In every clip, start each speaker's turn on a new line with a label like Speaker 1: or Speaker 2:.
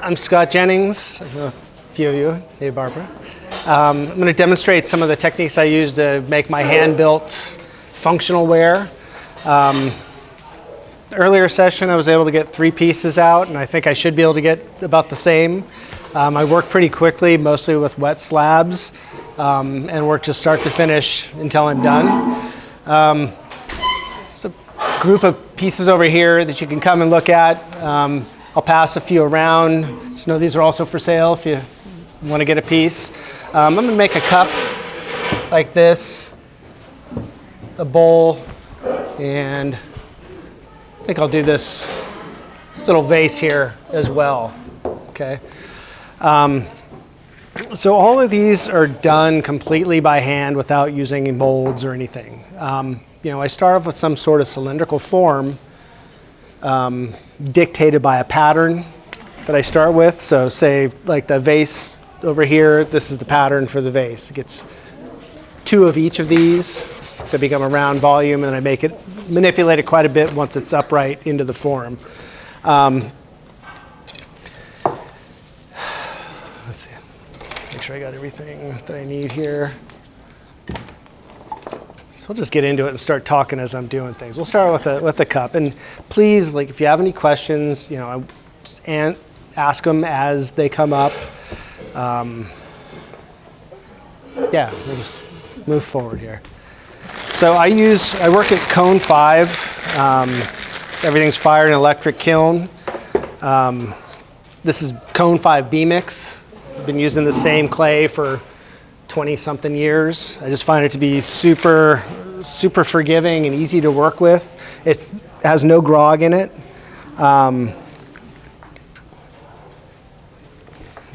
Speaker 1: I'm Scott Jennings. I know a few of you. Hey, Barbara. I'm going to demonstrate some of the techniques I use to make my hand-built functional ware. Earlier session, I was able to get 3 pieces out, and I think I should be able to get about the same. I work pretty quickly, mostly with wet slabs, and work just start to finish until I'm done. There's a group of pieces over here that you can come and look at. I'll pass a few around. Just know these are also for sale if you want to get a piece. I'm going to make a cup like this, a bowl, and I think I'll do this little vase here as well. Okay. So all of these are done completely by hand without using molds or anything. I start off with some sort of cylindrical form dictated by a pattern that I start with. So say like the vase over here, this is the pattern for the vase. It gets 2 of each of these to become a round volume, and I manipulate it quite a bit once it's upright into the form. Let's see, make sure I got everything that I need here. So I'll just get into it and start talking as I'm doing things. We'll start with the cup, and please, like, if you have any questions, just ask them as they come up. We'll just move forward here. So I work at Cone 5. Everything's fired in an electric kiln. This is Cone 5 B-Mix. I've been using the same clay for 20-something years. I just find it to be super, super forgiving and easy to work with. It has no grog in it.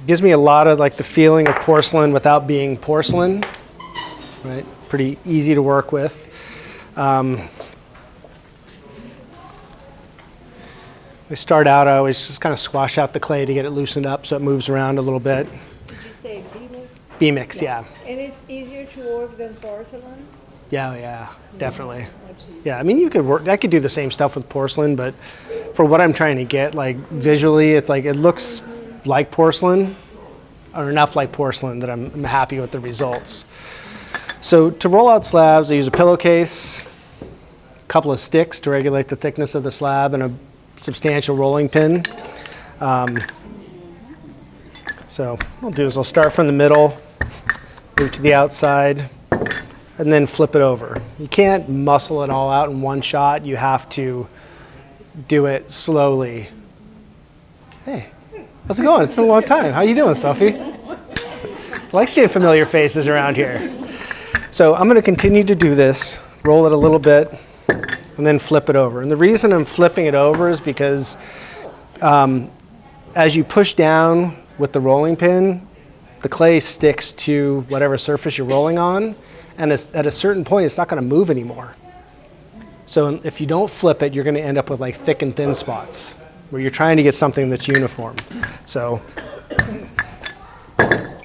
Speaker 1: Gives me a lot of like the feeling of porcelain without being porcelain, right? Pretty easy to work with. I start out, I always just kind of squash out the clay to get it loosened up so it moves around a little bit.
Speaker 2: Did you say B-Mix?
Speaker 1: B-Mix, yeah.
Speaker 2: And it's easier to work than porcelain?
Speaker 1: Yeah, definitely. Yeah, I mean, I could do the same stuff with porcelain, but for what I'm trying to get, like visually, it's like it looks like porcelain, or enough like porcelain that I'm happy with the results. So to roll out slabs, I use a pillowcase, a couple of sticks to regulate the thickness of the slab, and a substantial rolling pin. So what I'll do is I'll start from the middle, move to the outside, and then flip it over. You can't muscle it all out in one shot. You have to do it slowly. Hey, how's it going? It's been a long time. How you doing, Sophie? I like seeing familiar faces around here. So I'm going to continue to do this, roll it a little bit, and then flip it over. And the reason I'm flipping it over is because as you push down with the rolling pin, the clay sticks to whatever surface you're rolling on, and at a certain point, it's not going to move anymore. So if you don't flip it, you're going to end up with like thick and thin spots, where you're trying to get something that's uniform. So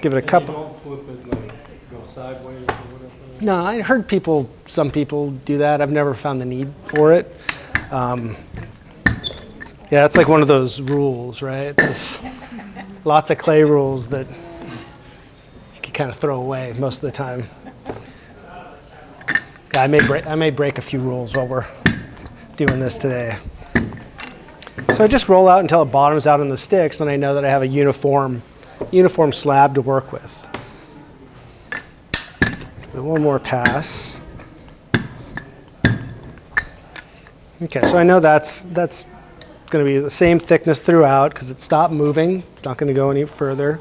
Speaker 1: give it a couple.
Speaker 3: Don't flip it, like go sideways or whatever.
Speaker 1: No, I heard some people do that. I've never found the need for it. It's like one of those rules, right? There's lots of clay rules that you can kind of throw away most of the time. Yeah, I may break a few rules while we're doing this today. So I just roll out until it bottoms out on the sticks, then I know that I have a uniform slab to work with. One more pass. Okay, so I know that's going to be the same thickness throughout because it stopped moving. It's not going to go any further.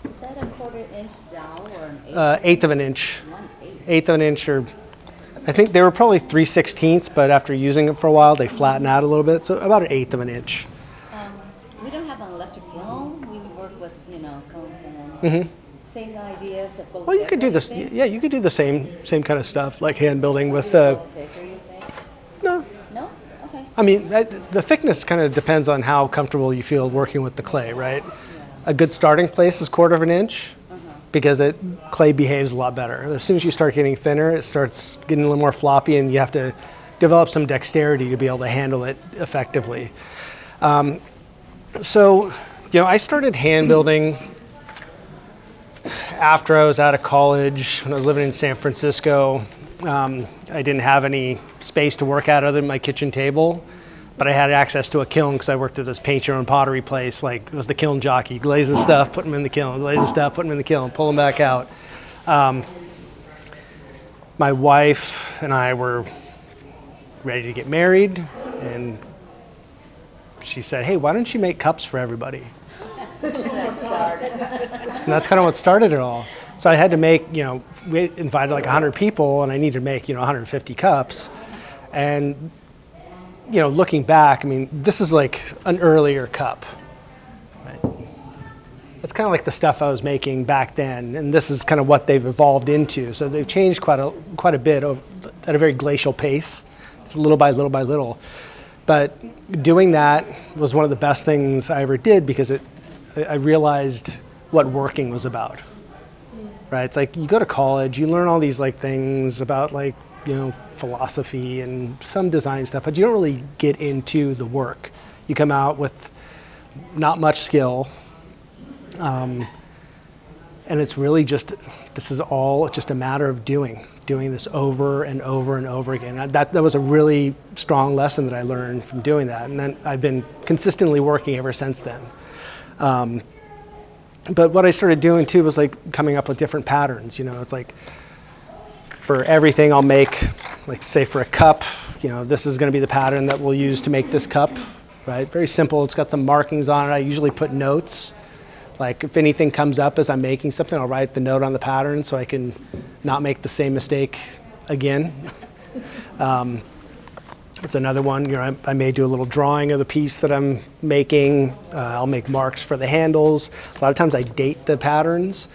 Speaker 4: Is that a 1/4 inch down or an
Speaker 1: Eighth of an inch.
Speaker 4: 1/8?
Speaker 1: Eighth of an inch, or I think they were probably 3/16, but after using it for a while, they flatten out a little bit. So about 1/8 of an inch.
Speaker 4: We don't have an electric kiln. We work with, cone 10.
Speaker 1: Mm-hmm.
Speaker 4: Same ideas of both.
Speaker 1: Well, you could do this. Yeah, you could do the same kind of stuff, like hand building with.
Speaker 4: Thicker, you think?
Speaker 1: No.
Speaker 4: No? Okay.
Speaker 1: I mean, the thickness kind of depends on how comfortable you feel working with the clay, right?
Speaker 4: Yeah.
Speaker 1: A good starting place is 1/4 of an inch because clay behaves a lot better. As soon as you start getting thinner, it starts getting a little more floppy, and you have to develop some dexterity to be able to handle it effectively. So, I started hand building after I was out of college. When I was living in San Francisco, I didn't have any space to work at other than my kitchen table, but I had access to a kiln because I worked at this paint your own pottery place. Like, it was the kiln jockey, glazes stuff, put them in the kiln, glazes stuff, put them in the kiln, pull them back out. My wife and I were ready to get married, and she said, hey, why don't you make cups for everybody? And that's kind of what started it all. So I had to make, we invited like 100 people, and I needed to make, 150 cups. And, looking back, this is like an earlier cup. Right? That's kind of like the stuff I was making back then, and this is kind of what they've evolved into. So they've changed quite a bit at a very glacial pace, just little by little by little. But doing that was one of the best things I ever did because I realized what working was about. Right? It's like you go to college, you learn all these like things about like, philosophy and some design stuff, but you don't really get into the work. You come out with not much skill. And it's really this is all just a matter of doing this over and over and over again. That was a really strong lesson that I learned from doing that. And then I've been consistently working ever since then. But what I started doing too was like coming up with different patterns. It's like for everything I'll make, like say for a cup, this is going to be the pattern that we'll use to make this cup, right? Very simple. It's got some markings on it. I usually put notes. Like if anything comes up as I'm making something, I'll write the note on the pattern so I can not make the same mistake again. It's another one, I may do a little drawing of the piece that I'm making. I'll make marks for the handles. A lot of times I date the patterns.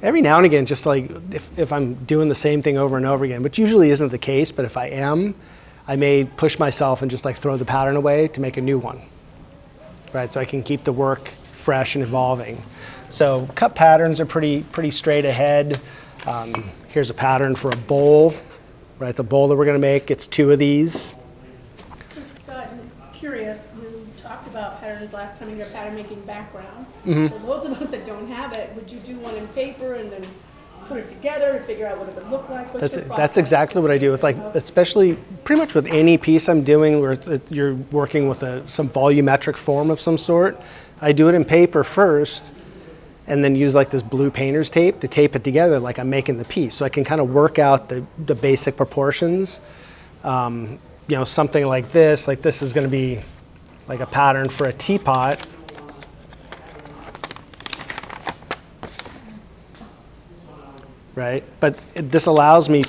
Speaker 1: Every now and again, just like if I'm doing the same thing over and over again, which usually isn't the case, but if I am, I may push myself and just like throw the pattern away to make a new one. Right, so I can keep the work fresh and evolving. So cup patterns are pretty straight ahead. Here's a pattern for a bowl, right? The bowl that we're going to make, it's 2 of these.
Speaker 5: So Scott, I'm curious, you talked about patterns last time in your pattern making background.
Speaker 1: Mm-hmm.
Speaker 5: For those of us that don't have it, would you do one in paper and then put it together to figure out what it would look like? What's your process?
Speaker 1: That's exactly what I do with especially pretty much with any piece I'm doing where you're working with some volumetric form of some sort. I do it in paper first and then use like this blue painter's tape to tape it together like I'm making the piece. So I can kind of work out the basic proportions. Something like this is going to be like a pattern for a teapot. Right? But this allows me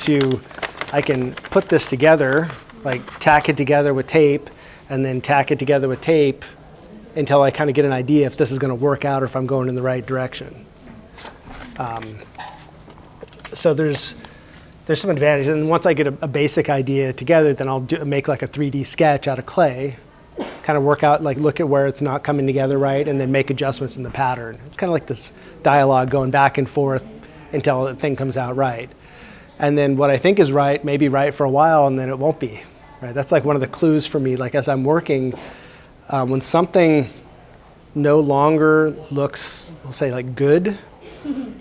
Speaker 1: I can put this together, like tack it together with tape, and then tack it together with tape until I kind of get an idea if this is going to work out or if I'm going in the right direction. So there's some advantage. And once I get a basic idea together, then I'll make like a 3D sketch out of clay, kind of work out, like look at where it's not coming together right, and then make adjustments in the pattern. It's kind of like this dialogue going back and forth until the thing comes out right. And then what I think is right may be right for a while and then it won't be. Right? That's like one of the clues for me, like as I'm working, when something no longer looks, we'll say like good,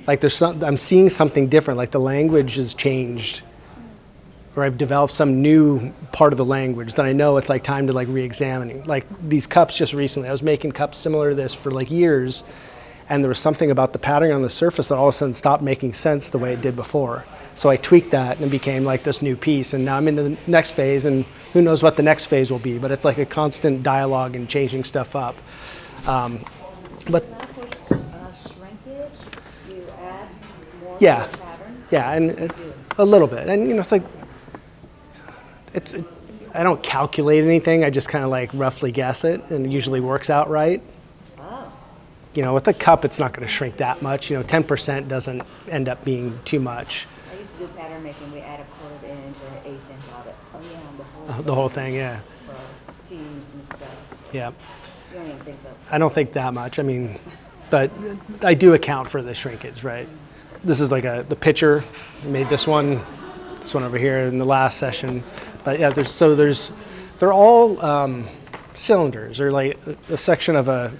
Speaker 1: like I'm seeing something different, like the language has changed, or I've developed some new part of the language, then I know it's like time to like re-examining. Like these cups just recently, I was making cups similar to this for like years, and there was something about the pattern on the surface that all of a sudden stopped making sense the way it did before. So I tweaked that and it became like this new piece. And now I'm into the next phase, and who knows what the next phase will be, but it's like a constant dialogue and changing stuff up. But
Speaker 4: Shrinkage, you add more
Speaker 1: yeah,
Speaker 4: to the pattern?
Speaker 1: yeah, and it's a little bit. And it's like, I don't calculate anything, I just kind of like roughly guess it, and it usually works out right. With the cup, it's not going to shrink that much. 10% doesn't end up being too much.
Speaker 4: I used to do pattern making. We add a 1/4 inch or an 1/8 inch out of it. Oh yeah,
Speaker 1: The whole thing, yeah.
Speaker 4: For seams and stuff.
Speaker 1: Yeah.
Speaker 4: You don't even think of.
Speaker 1: I don't think that much. But I do account for the shrinkage, right? This is like the pitcher. I made this one over here in the last session. But yeah, they're all cylinders or like a section of a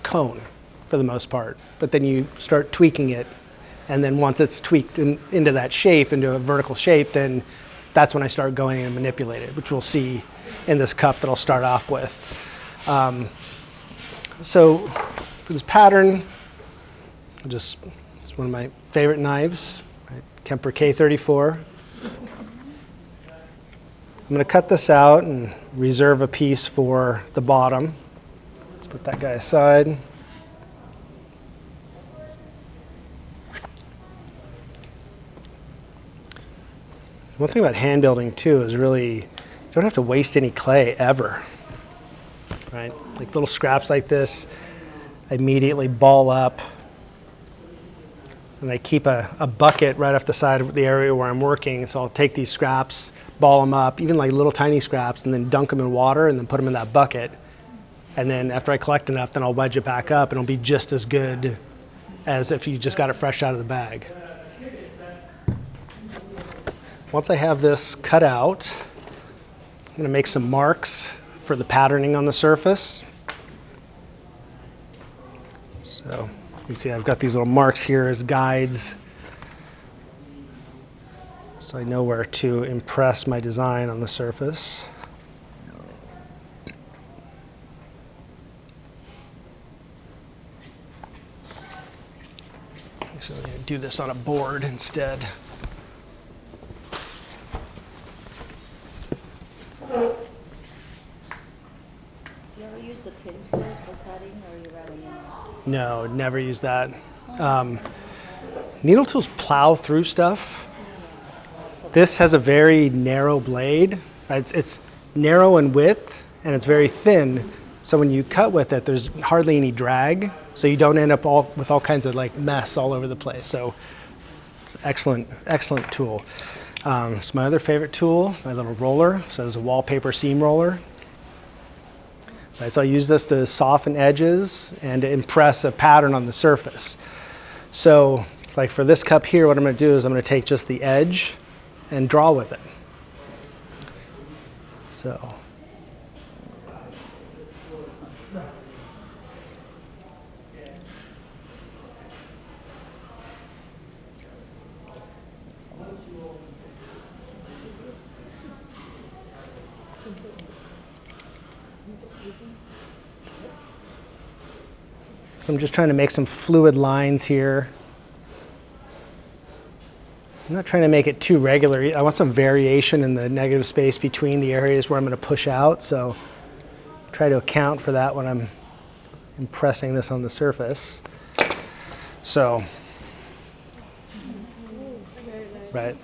Speaker 1: cone for the most part. But then you start tweaking it, and then once it's tweaked into that shape, into a vertical shape, then that's when I start going and manipulate it, which we'll see in this cup that I'll start off with. So for this pattern, it's one of my favorite knives, right? Kemper K34. I'm going to cut this out and reserve a piece for the bottom. Let's put that guy aside. One thing about hand building too is really you don't have to waste any clay ever, right? Like little scraps like this, I immediately ball up, and I keep a bucket right off the side of the area where I'm working. So I'll take these scraps, ball them up, even like little tiny scraps, and then dunk them in water and then put them in that bucket. And then after I collect enough, then I'll wedge it back up, and it'll be just as good as if you just got it fresh out of the bag. Once I have this cut out, I'm going to make some marks for the patterning on the surface. So you can see I've got these little marks here as guides, so I know where to impress my design on the surface. Actually, I'm going to do this on a board instead.
Speaker 4: Do you ever use the pin tools for cutting, or you rather,
Speaker 1: No, never use that. Needle tools plow through stuff. This has a very narrow blade. Right? It's narrow in width, and it's very thin. So when you cut with it, there's hardly any drag. So you don't end up with all kinds of like mess all over the place. So it's an excellent tool. It's my other favorite tool, my little roller. So it's a wallpaper seam roller. Right, so I use this to soften edges and to impress a pattern on the surface. So like for this cup here, what I'm going to do is I'm going to take just the edge and draw with it. So I'm just trying to make some fluid lines here. I'm not trying to make it too regular. I want some variation in the negative space between the areas where I'm going to push out, so try to account for that when I'm impressing this on the surface. So, right.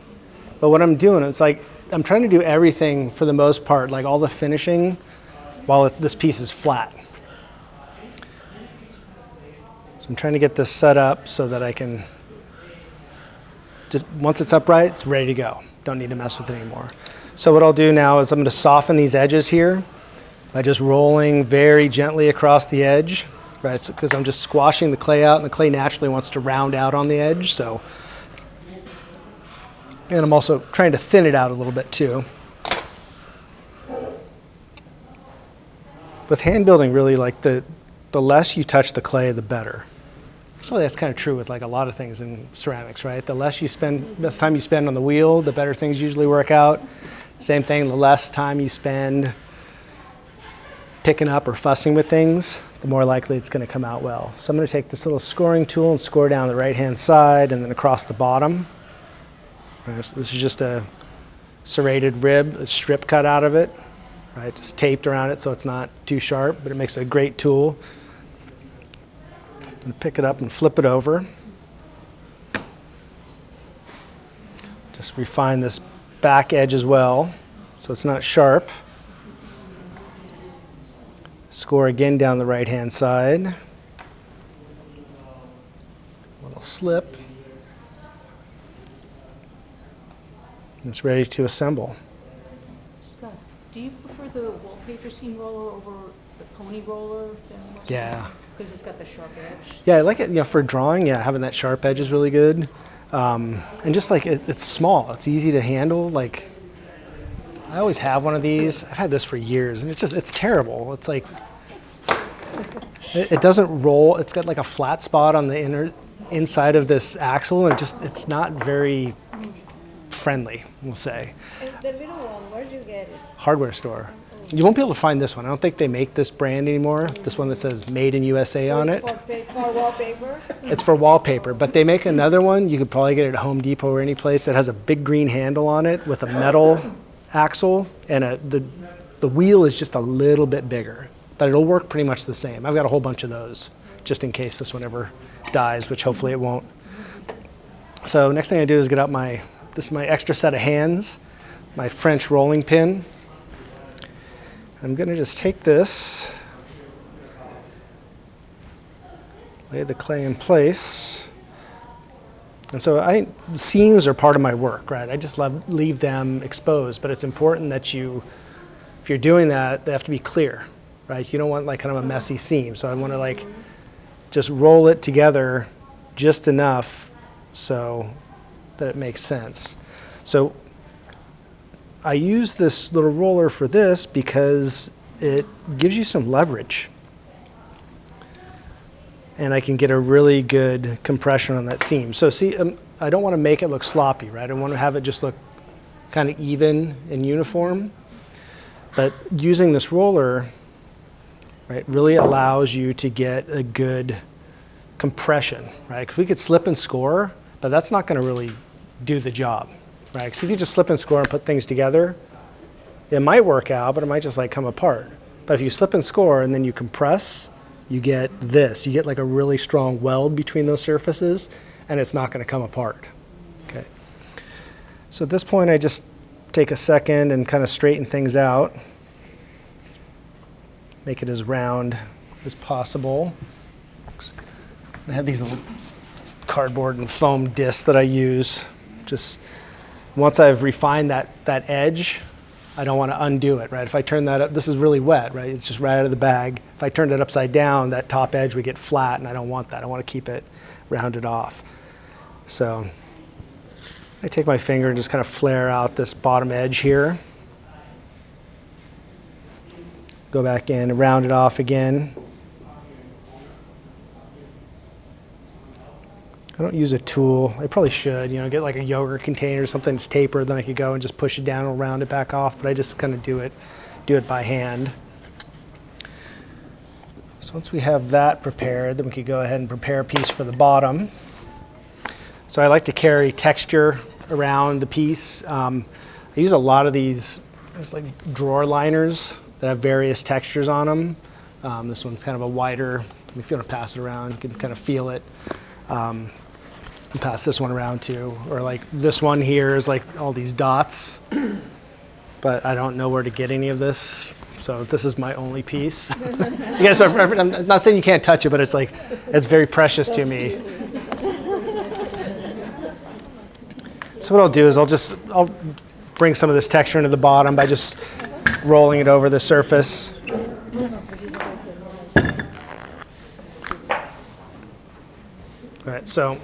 Speaker 1: But what I'm doing, it's like I'm trying to do everything for the most part, like all the finishing, while this piece is flat. So I'm trying to get this set up so that I can just, once it's upright, it's ready to go. Don't need to mess with it anymore. So what I'll do now is I'm going to soften these edges here by just rolling very gently across the edge, right? Because I'm just squashing the clay out, and the clay naturally wants to round out on the edge. So, and I'm also trying to thin it out a little bit too. With hand building, really, like the less you touch the clay, the better. Actually, that's kind of true with like a lot of things in ceramics, right? The less time you spend on the wheel, the better things usually work out. Same thing, the less time you spend picking up or fussing with things, the more likely it's going to come out well. So I'm going to take this little scoring tool and score down the right-hand side and then across the bottom. Right, so this is just a serrated rib, a strip cut out of it, right? Just taped around it so it's not too sharp, but it makes a great tool. And pick it up and flip it over. Just refine this back edge as well so it's not sharp. Score again down the right hand side. Little slip. And it's ready to assemble.
Speaker 5: Scott, do you prefer the wallpaper seam roller over the pony roller?
Speaker 1: Yeah.
Speaker 5: Because it's got the sharp edge.
Speaker 1: Yeah, I like it. For drawing. Yeah, having that sharp edge is really good. And just like it's small, it's easy to handle. Like I always have one of these. I've had this for years, and it's terrible. It's like, it doesn't roll. It's got like a flat spot on the inside of this axle, and it's not very friendly, we'll say.
Speaker 2: And the little one, where'd you get it?
Speaker 1: Hardware store. You won't be able to find this one. I don't think they make this brand anymore. This one that says Made in USA on it.
Speaker 2: For wallpaper?
Speaker 1: It's for wallpaper, but they make another one. You could probably get it at Home Depot or any place that has a big green handle on it with a metal axle, and the wheel is just a little bit bigger, but it'll work pretty much the same. I've got a whole bunch of those just in case this one ever dies, which hopefully it won't. So next thing I do is get out this is my extra set of hands, my French rolling pin. I'm going to just take this, lay the clay in place. And so seams are part of my work, right? I just leave them exposed, but it's important that if you're doing that, they have to be clear, right? You don't want like kind of a messy seam. So I want to like just roll it together just enough so that it makes sense. So I use this little roller for this because it gives you some leverage. And I can get a really good compression on that seam. So see, I don't want to make it look sloppy, right? I want to have it just look kind of even and uniform. But using this roller, right, really allows you to get a good compression, right? Because we could slip and score, but that's not going to really do the job, right? Because if you just slip and score and put things together, it might work out, but it might just like come apart. But if you slip and score and then you compress, you get this. You get like a really strong weld between those surfaces, and it's not going to come apart. Okay. So at this point, I just take a second and kind of straighten things out. Make it as round as possible. I have these little cardboard and foam discs that I use. Just once I've refined that edge, I don't want to undo it, right? If I turn that up, this is really wet, right? It's just right out of the bag. If I turned it upside down, that top edge would get flat, and I don't want that. I want to keep it rounded off. So I take my finger and just kind of flare out this bottom edge here. Go back in and round it off again. I don't use a tool. I probably should, get like a yogurt container or something that's tapered, then I could go and just push it down and round it back off, but I just kind of do it by hand. So once we have that prepared, then we could go ahead and prepare a piece for the bottom. So I like to carry texture around the piece. I use a lot of these, it's like drawer liners that have various textures on them. This one's kind of a wider, if you want to pass it around, you can kind of feel it. Pass this one around too, or like this one here is like all these dots, but I don't know where to get any of this, so this is my only piece. So I'm not saying you can't touch it, but it's very precious to me. So what I'll do is I'll bring some of this texture into the bottom by just rolling it over the surface. All right, so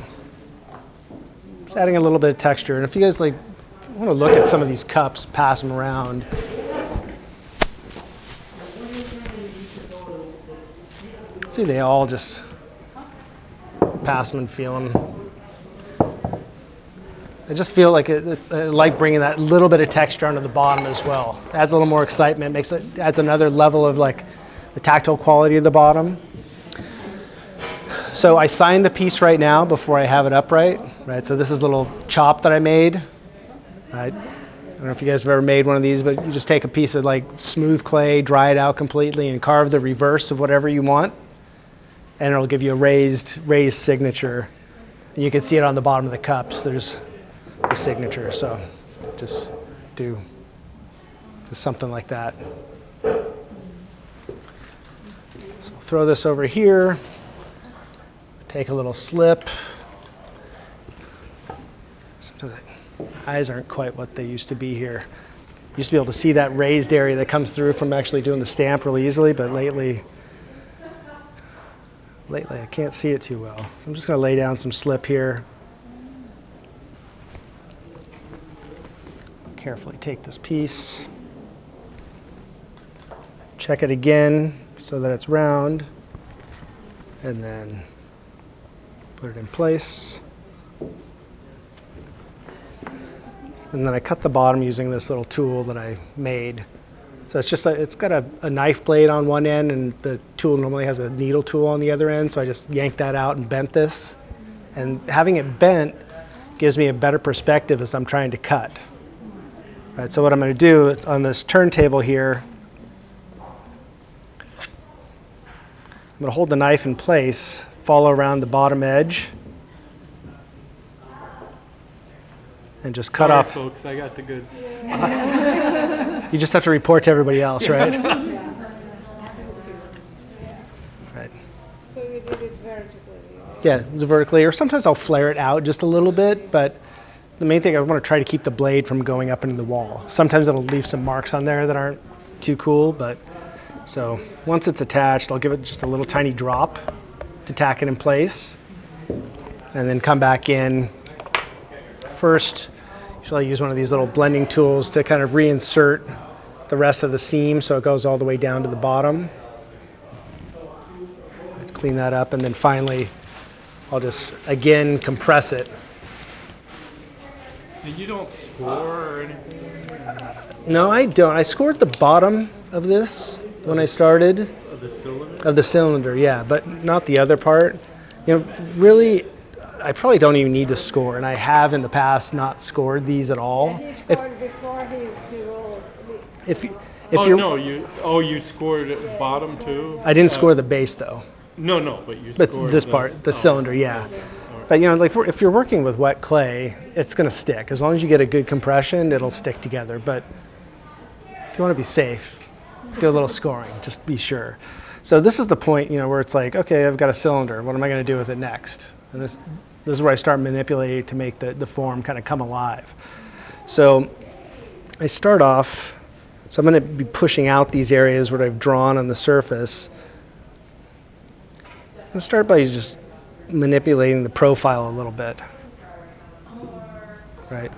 Speaker 1: just adding a little bit of texture. And if you guys want to look at some of these cups, pass them around. See, they all just pass them and feel them. I just feel like I like bringing that little bit of texture onto the bottom as well. Adds a little more excitement, adds another level of like the tactile quality of the bottom. So I sign the piece right now before I have it upright, right? So this is a little chop that I made. Right? I don't know if you guys have ever made one of these, but you just take a piece of like smooth clay, dry it out completely, and carve the reverse of whatever you want, and it'll give you a raised signature. And you can see it on the bottom of the cups. There's the signature. So just do just something like that. So I'll throw this over here. Take a little slip. Sometimes the eyes aren't quite what they used to be here. Used to be able to see that raised area that comes through from actually doing the stamp really easily, but lately I can't see it too well. So I'm just going to lay down some slip here. Carefully take this piece. check it again so that it's round, and then put it in place. And then I cut the bottom using this little tool that I made. So it's just it's got a knife blade on one end, and the tool normally has a needle tool on the other end. So I just yanked that out and bent this. And having it bent gives me a better perspective as I'm trying to cut. Right, so what I'm going to do is on this turntable here, I'm going to hold the knife in place, follow around the bottom edge, and just cut
Speaker 3: Sorry,
Speaker 1: off.
Speaker 3: folks, I got the goods.
Speaker 1: You just have to report to everybody else, right? Right.
Speaker 2: So you did it vertically.
Speaker 1: Yeah, it's vertically, or sometimes I'll flare it out just a little bit, but the main thing I want to try to keep the blade from going up into the wall. Sometimes it'll leave some marks on there that aren't too cool, but so once it's attached, I'll give it just a little tiny drop to tack it in place, and then come back in. First, usually I use one of these little blending tools to kind of reinsert the rest of the seam so it goes all the way down to the bottom. Clean that up, and then finally I'll just again compress it.
Speaker 3: And you don't score or anything?
Speaker 1: No, I don't. I scored the bottom of this when I started.
Speaker 3: Of the cylinder?
Speaker 1: Of the cylinder, yeah, but not the other part. You know, really, I probably don't even need to score, and I have in the past not scored these at all.
Speaker 2: And he scored before he rolled.
Speaker 1: If you
Speaker 3: scored at bottom too?
Speaker 1: I didn't score the base though.
Speaker 3: No, but you
Speaker 1: But
Speaker 3: scored
Speaker 1: this part, the cylinder, yeah. But you know, like if you're working with wet clay, it's going to stick. As long as you get a good compression, it'll stick together. But if you want to be safe, do a little scoring. Just be sure. So this is the point, you know, where it's like, okay, I've got a cylinder. What am I going to do with it next? And this is where I start manipulating to make the form kind of come alive. So I start off. So I'm going to be pushing out these areas where I've drawn on the surface. I'm going to start by just manipulating the profile a little bit, right?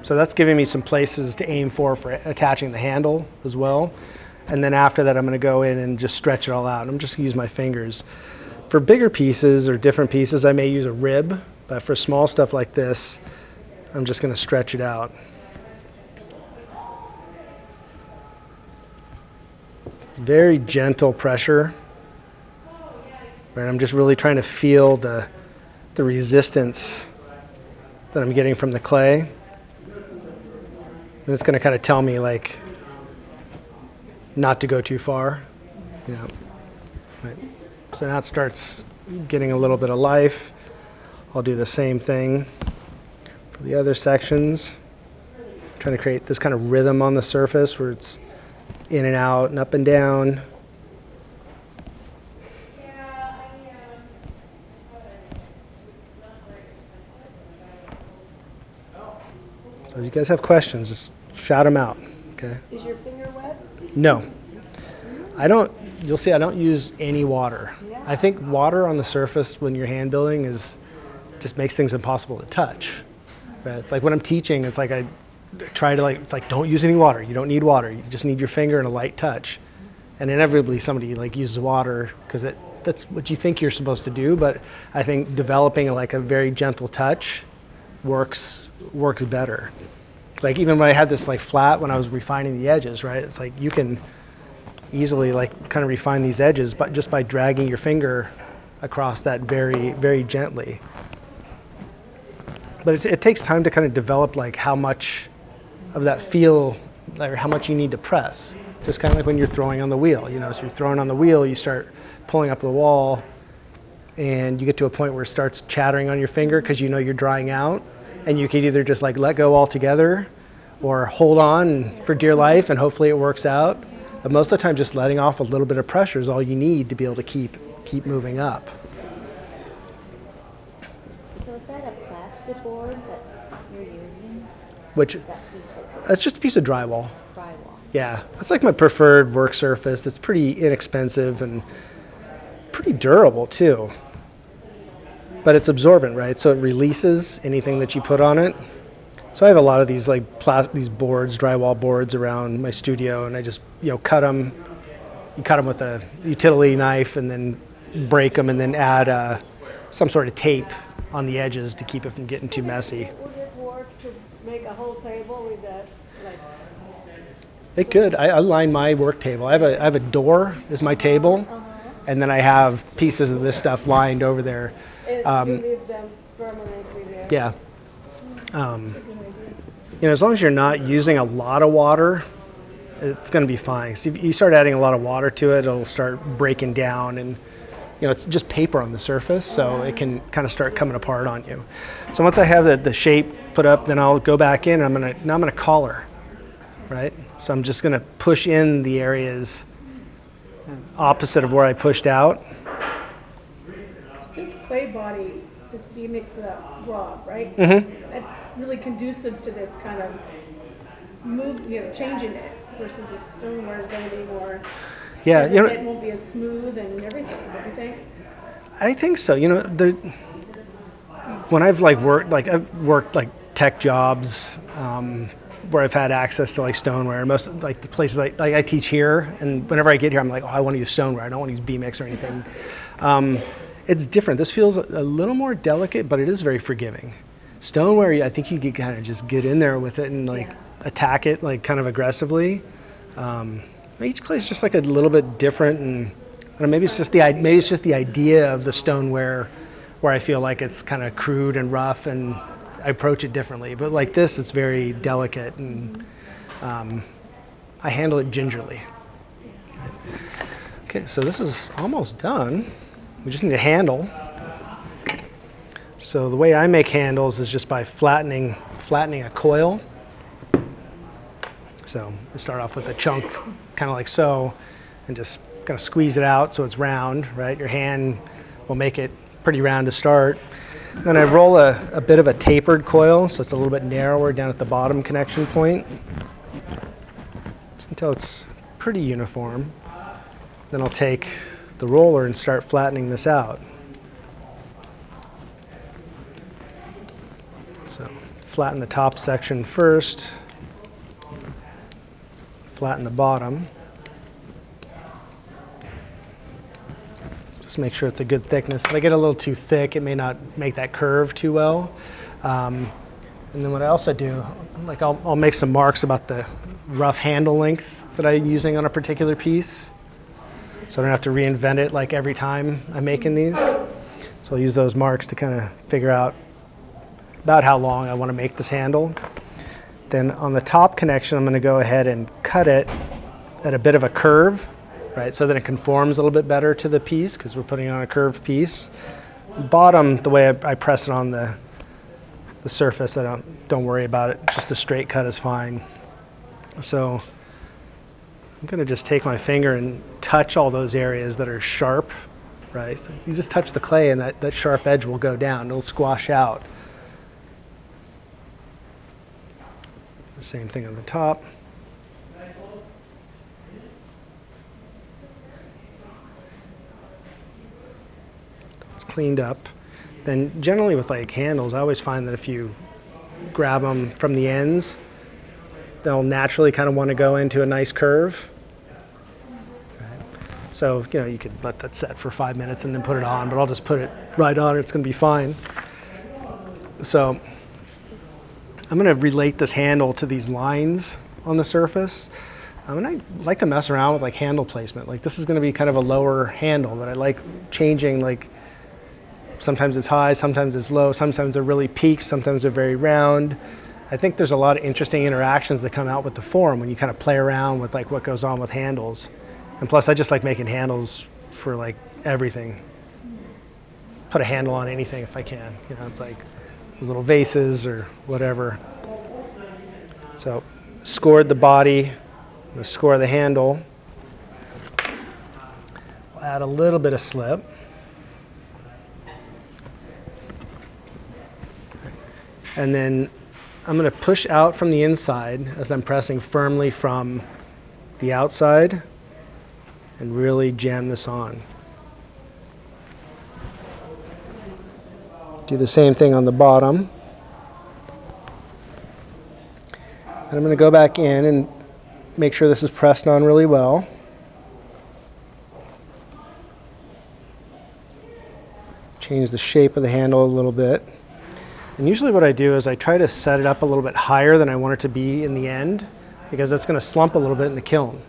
Speaker 1: So that's giving me some places to aim for attaching the handle as well. And then after that, I'm going to go in and just stretch it all out. I'm just going to use my fingers. For bigger pieces or different pieces, I may use a rib, but for small stuff like this, I'm just going to stretch it out. Very gentle pressure. Right, I'm just really trying to feel the resistance that I'm getting from the clay. And it's going to kind of tell me like not to go too far. You know. Right. So now it starts getting a little bit of life. I'll do the same thing for the other sections. I'm trying to create this kind of rhythm on the surface where it's in and out and up and down. So if you guys have questions, just shout them out, okay?
Speaker 2: Is your finger wet?
Speaker 1: No. You'll see I don't use any water. I think water on the surface when you're hand building just makes things impossible to touch. Right? It's like when I'm teaching, it's like I try to it's like don't use any water. You don't need water. You just need your finger and a light touch. And inevitably somebody uses water because that's what you think you're supposed to do, but I think developing a very gentle touch works better. Like even when I had this flat when I was refining the edges, right? It's like you can easily kind of refine these edges, but just by dragging your finger across that very, very gently. But it takes time to kind of develop how much of that feel, or how much you need to press. Just kind of like when you're throwing on the wheel, you know, so you're throwing on the wheel, you start pulling up the wall, and you get to a point where it starts chattering on your finger because you know you're drying out, and you could either just let go altogether or hold on for dear life and hopefully it works out. But most of the time just letting off a little bit of pressure is all you need to be able to keep moving up.
Speaker 4: So is that a plastic board you're using?
Speaker 1: Which,
Speaker 4: That piece of
Speaker 1: that's just a piece of drywall.
Speaker 4: drywall?
Speaker 1: Yeah, that's my preferred work surface. It's pretty inexpensive and pretty durable too. But it's absorbent, right? So it releases anything that you put on it. So I have a lot of these these boards, drywall boards around my studio, and I just cut them you cut them with a utility knife and then break them and then add some sort of tape on the edges to keep it from getting too messy.
Speaker 2: Would it work to make a whole table with that? Like,
Speaker 1: It could. I line my work table. I have a door as my table, and then I have pieces of this stuff lined over there.
Speaker 2: and you leave them permanently there?
Speaker 1: Yeah. As long as you're not using a lot of water, it's going to be fine. So if you start adding a lot of water to it, it'll start breaking down, and it's just paper on the surface, so it can kind of start coming apart on you. So once I have the shape put up, then I'll go back in. And I'm gonna collar, right? So I'm just gonna push in the areas opposite of where I pushed out.
Speaker 5: This clay body is being mixed with that rod, right? Mm-hmm. That's really conducive to this kind of changing it versus the stoneware is going to be more.
Speaker 1: Yeah,
Speaker 5: it won't be as smooth and everything. Don't you think?
Speaker 1: I think so. When I've worked tech jobs where I've had access to stoneware. Most the places I teach here, and whenever I get here, I'm like, oh, I want to use stoneware. I don't want to use B.Mix or anything. It's different. This feels a little more delicate, but it is very forgiving. Stoneware, I think you can kind of just get in there with it and attack it kind of aggressively. Each clay is just a little bit different, and maybe it's just the idea of the stoneware where I feel like it's kind of crude and rough, and I approach it differently. But this, it's very delicate, and I handle it gingerly. Okay, so this is almost done. We just need a handle. So the way I make handles is just by flattening a coil. So we start off with a chunk, kind of like so, and just kind of squeeze it out so it's round, right? Your hand will make it pretty round to start. Then I roll a bit of a tapered coil, so it's a little bit narrower down at the bottom connection point, just until it's pretty uniform. Then I'll take the roller and start flattening this out. So flatten the top section first. Flatten the bottom. Just make sure it's a good thickness. If I get a little too thick, it may not make that curve too well. And then what I also do, I'll make some marks about the rough handle length that I'm using on a particular piece, so I don't have to reinvent it every time I'm making these. So I'll use those marks to kind of figure out about how long I want to make this handle. Then on the top connection, I'm going to go ahead and cut it at a bit of a curve, right? So that it conforms a little bit better to the piece because we're putting it on a curved piece. Bottom, the way I press it on the surface, I don't worry about it. Just a straight cut is fine. So I'm going to just take my finger and touch all those areas that are sharp, right? So you just touch the clay and that sharp edge will go down. It'll squash out. The same thing on the top. It's cleaned up. Then generally with handles, I always find that if you grab them from the ends, they'll naturally kind of want to go into a nice curve. Right. So, you could let that set for 5 minutes and then put it on, but I'll just put it right on. It's going to be fine. So I'm going to relate this handle to these lines on the surface. And I like to mess around with handle placement. This is going to be kind of a lower handle that I like changing. Sometimes it's high, sometimes it's low, sometimes they're really peaked, sometimes they're very round. I think there's a lot of interesting interactions that come out with the form when you kind of play around with what goes on with handles. And plus I just like making handles for everything. Put a handle on anything if I can. It's those little vases or whatever. So scored the body, I'm going to score the handle. We'll add a little bit of slip. And then I'm going to push out from the inside as I'm pressing firmly from the outside and really jam this on. Do the same thing on the bottom. And I'm going to go back in and make sure this is pressed on really well. change the shape of the handle a little bit. And usually what I do is I try to set it up a little bit higher than I want it to be in the end, because that's going to slump a little bit in the kiln.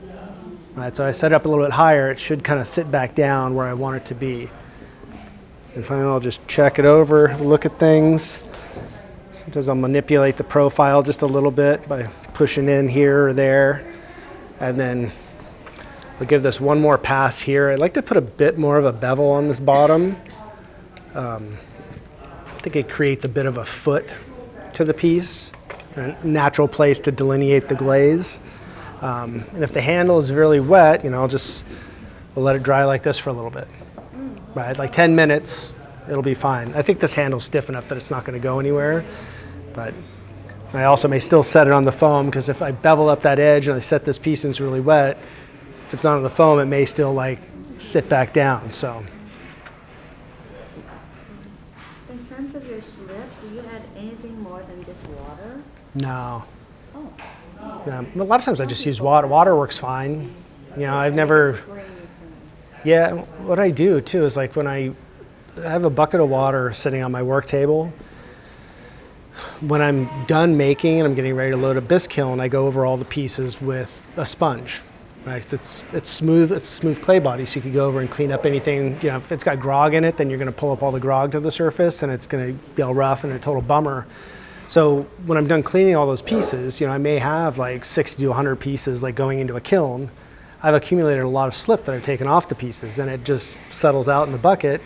Speaker 1: Right, so I set it up a little bit higher, it should kind of sit back down where I want it to be. And finally I'll just check it over, look at things. Sometimes I'll manipulate the profile just a little bit by pushing in here or there. And then I'll give this one more pass here. I'd like to put a bit more of a bevel on this bottom. I think it creates a bit of a foot to the piece, a natural place to delineate the glaze. And if the handle is really wet, we'll let it dry like this for a little bit. Right, like 10 minutes, it'll be fine. I think this handle's stiff enough that it's not going to go anywhere. But I also may still set it on the foam, because if I bevel up that edge and I set this piece and it's really wet, if it's not on the foam, it may still like sit back down. So.
Speaker 4: In terms of your slip, do you add anything more than just water?
Speaker 1: No.
Speaker 4: Oh.
Speaker 1: Yeah, a lot of times I just use water. Water works fine. I've never. Yeah, what I do too is like when I have a bucket of water sitting on my work table, when I'm done making and I'm getting ready to load a bisque kiln, I go over all the pieces with a sponge. Right? It's smooth. It's a smooth clay body, so you can go over and clean up anything. If it's got grog in it, then you're going to pull up all the grog to the surface, and it's going to be all rough and a total bummer. So when I'm done cleaning all those pieces, I may have like 60 to 100 pieces like going into a kiln. I've accumulated a lot of slip that I've taken off the pieces, and it just settles out in the bucket.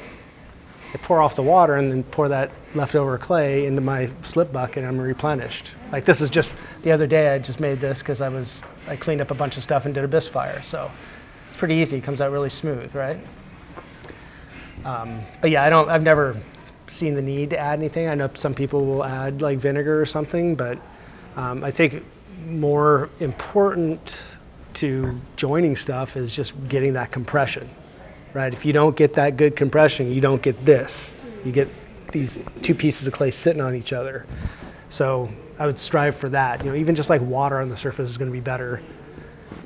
Speaker 1: I pour off the water and then pour that leftover clay into my slip bucket, and I'm replenished. Like this is just, the other day I just made this because I cleaned up a bunch of stuff and did a bisque fire. So it's pretty easy, it comes out really smooth, right? But yeah, I've never seen the need to add anything. I know some people will add like vinegar or something, but I think more important to joining stuff is just getting that compression, right? If you don't get that good compression, you don't get this. You get these two pieces of clay sitting on each other. So I would strive for that. Even just like water on the surface is going to be better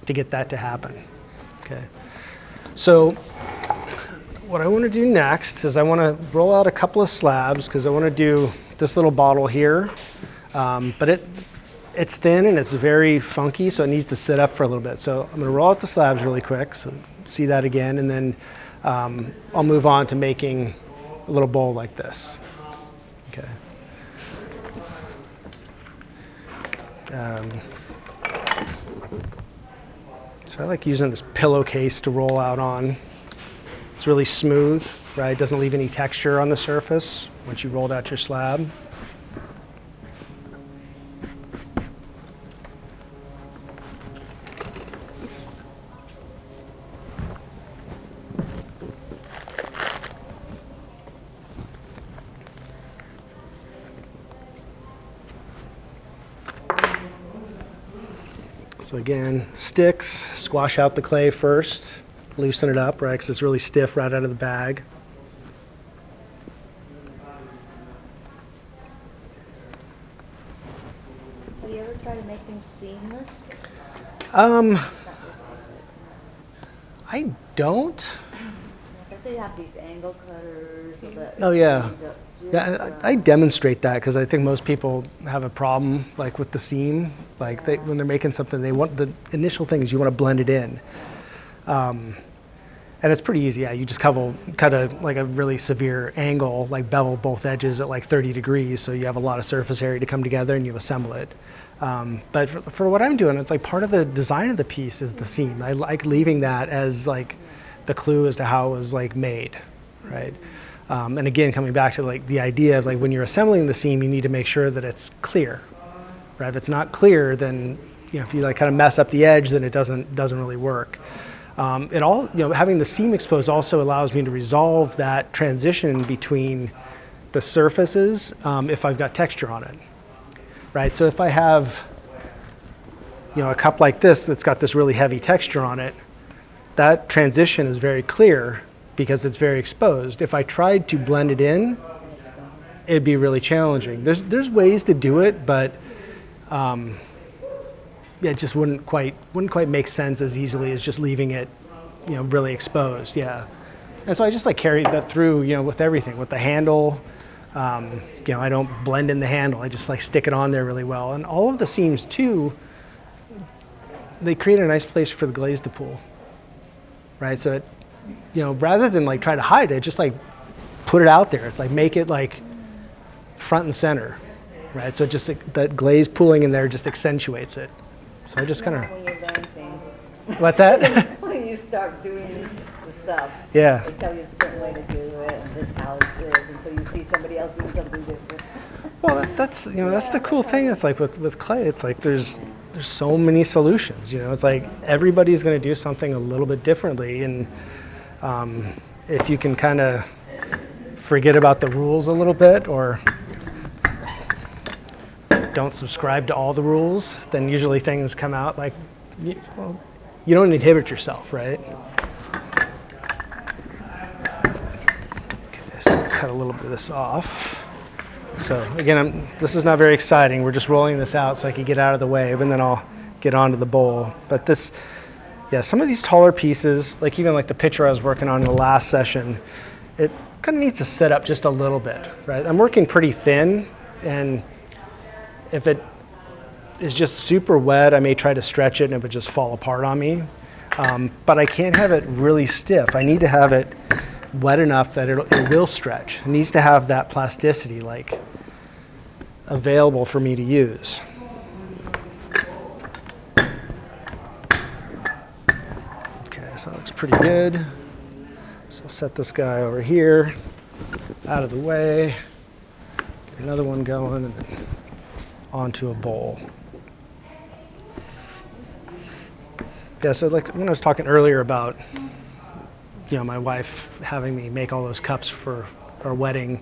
Speaker 1: to get that to happen. Okay. So what I want to do next is I want to roll out a couple of slabs, because I want to do this little bottle here, but it's thin and it's very funky, so it needs to sit up for a little bit. So I'm going to roll out the slabs really quick, so see that again, and then I'll move on to making a little bowl like this. Okay. So I like using this pillowcase to roll out on. It's really smooth, right? It doesn't leave any texture on the surface once you rolled out your slab. So again, sticks, squash out the clay first, loosen it up, right, because it's really stiff right out of the bag.
Speaker 4: Have you ever tried to make things seamless?
Speaker 1: I don't.
Speaker 4: Like I say, you have these angle cutters. So that
Speaker 1: Oh yeah.
Speaker 4: seams up
Speaker 1: Yeah,
Speaker 4: just
Speaker 1: I demonstrate that because I think most people have a problem like with the seam. Like when they're making something, they want the initial thing is you want to blend it in, and it's pretty easy. Yeah, you just cut a really severe angle, like bevel both edges at like 30 degrees, so you have a lot of surface area to come together and you assemble it. But for what I'm doing, it's like part of the design of the piece is the seam. I like leaving that as like the clue as to how it was like made, right? And again, coming back to like the idea of like when you're assembling the seam, you need to make sure that it's clear, right? If it's not clear, then if you like kind of mess up the edge, then it doesn't really work. Having the seam exposed also allows me to resolve that transition between the surfaces if I've got texture on it, right? So if I have a cup like this that's got this really heavy texture on it, that transition is very clear because it's very exposed. If I tried to blend it in, it'd be really challenging. There's ways to do it, but it just wouldn't quite make sense as easily as just leaving it, really exposed. Yeah. And so I just like carry that through, you know, with everything, with the handle. You know, I don't blend in the handle. I just like stick it on there really well. And all of the seams too, they create a nice place for the glaze to pool, right? So it, you know, rather than like try to hide it, just like put it out there. It's like make it like front and center, right? So just like, that glaze pooling in there just accentuates it. So I just kind of.
Speaker 4: When you learn things,
Speaker 1: What's that?
Speaker 4: when you start doing the stuff,
Speaker 1: Yeah.
Speaker 4: they tell you a certain way to do it, and this how it is, until you see somebody else doing something different.
Speaker 1: Well, that's, you know, that's the cool thing. It's like with clay, it's like there's so many solutions. You know, it's like everybody's going to do something a little bit differently, and if you can kind of forget about the rules a little bit, or don't subscribe to all the rules, then usually things come out like, well, you don't inhibit yourself, right? Okay, so I'll cut a little bit of this off. So again, this is not very exciting. We're just rolling this out so I can get out of the way, and then I'll get onto the bowl. But this, yeah, some of these taller pieces, like even like the picture I was working on in the last session, it kind of needs to set up just a little bit, right? I'm working pretty thin, and if it is just super wet, I may try to stretch it and it would just fall apart on me. But I can't have it really stiff. I need to have it wet enough that it will stretch. It needs to have that plasticity like available for me to use. Okay, so that looks pretty good. So I'll set this guy over here, out of the way, get another one going, and then onto a bowl. Yeah, so like when I was talking earlier about, you know, my wife having me make all those cups for our wedding,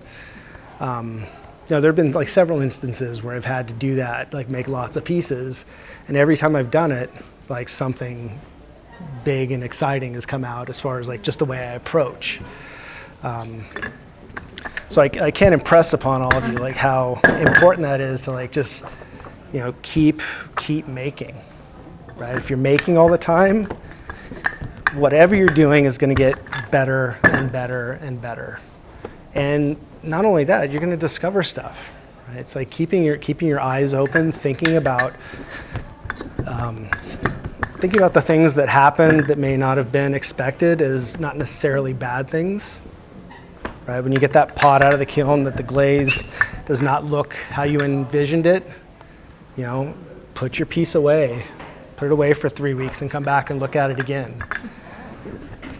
Speaker 1: you know, there have been like several instances where I've had to do that, like make lots of pieces, and every time I've done it, like something big and exciting has come out as far as like just the way I approach. So I can't impress upon all of you like how important that is to like just, you know, keep making, right? If you're making all the time, whatever you're doing is going to get better and better and better. And not only that, you're going to discover stuff, right? It's like keeping your eyes open, thinking about the things that happened that may not have been expected as not necessarily bad things, right? When you get that pot out of the kiln that the glaze does not look how you envisioned it, you know, put your piece away. Put it away for 3 weeks and come back and look at it again.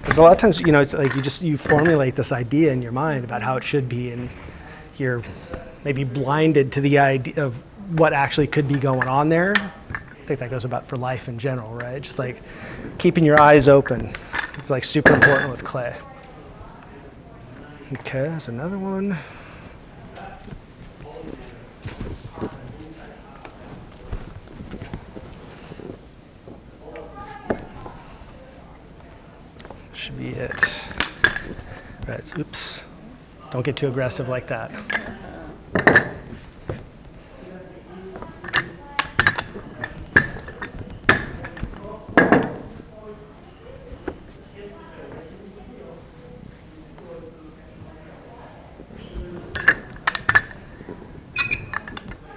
Speaker 1: Because a lot of times, you know, it's like you formulate this idea in your mind about how it should be, and you're maybe blinded to the idea of what actually could be going on there. I think that goes about for life in general, right? Just like keeping your eyes open. It's like super important with clay. Okay, that's another one. Should be it. Right, oops. Don't get too aggressive like that.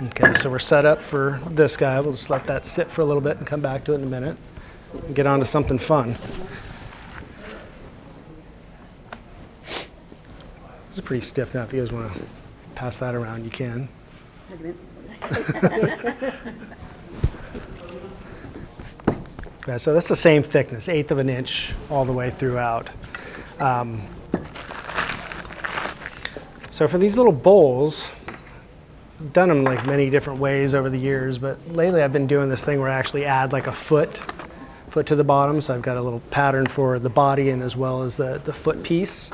Speaker 1: Okay, so we're set up for this guy. We'll just let that sit for a little bit and come back to it in a minute and get on to something fun. It's pretty stiff now. If you guys want to pass that around, you can. Okay, so that's the same thickness, 1/8 of an inch all the way throughout. So for these little bowls, I've done them like many different ways over the years, but lately I've been doing this thing where I actually add like a foot to the bottom. So I've got a little pattern for the body and as well as the foot piece.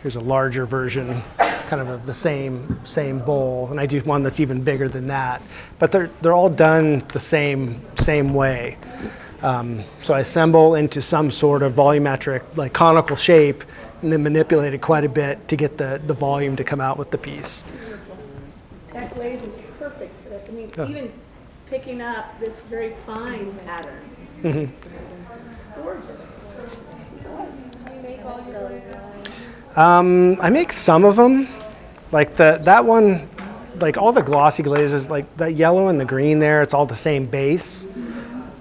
Speaker 1: Here's a larger version, kind of the same bowl, and I do one that's even bigger than that. But they're all done the same way. So I assemble into some sort of volumetric, like conical shape, and then manipulate it quite a bit to get the volume to come out with the piece.
Speaker 5: That glaze is perfect for this. I mean, even picking up this very fine pattern
Speaker 1: I make some of them, like that one, like all the glossy glazes, like that yellow and the green there, it's all the same base.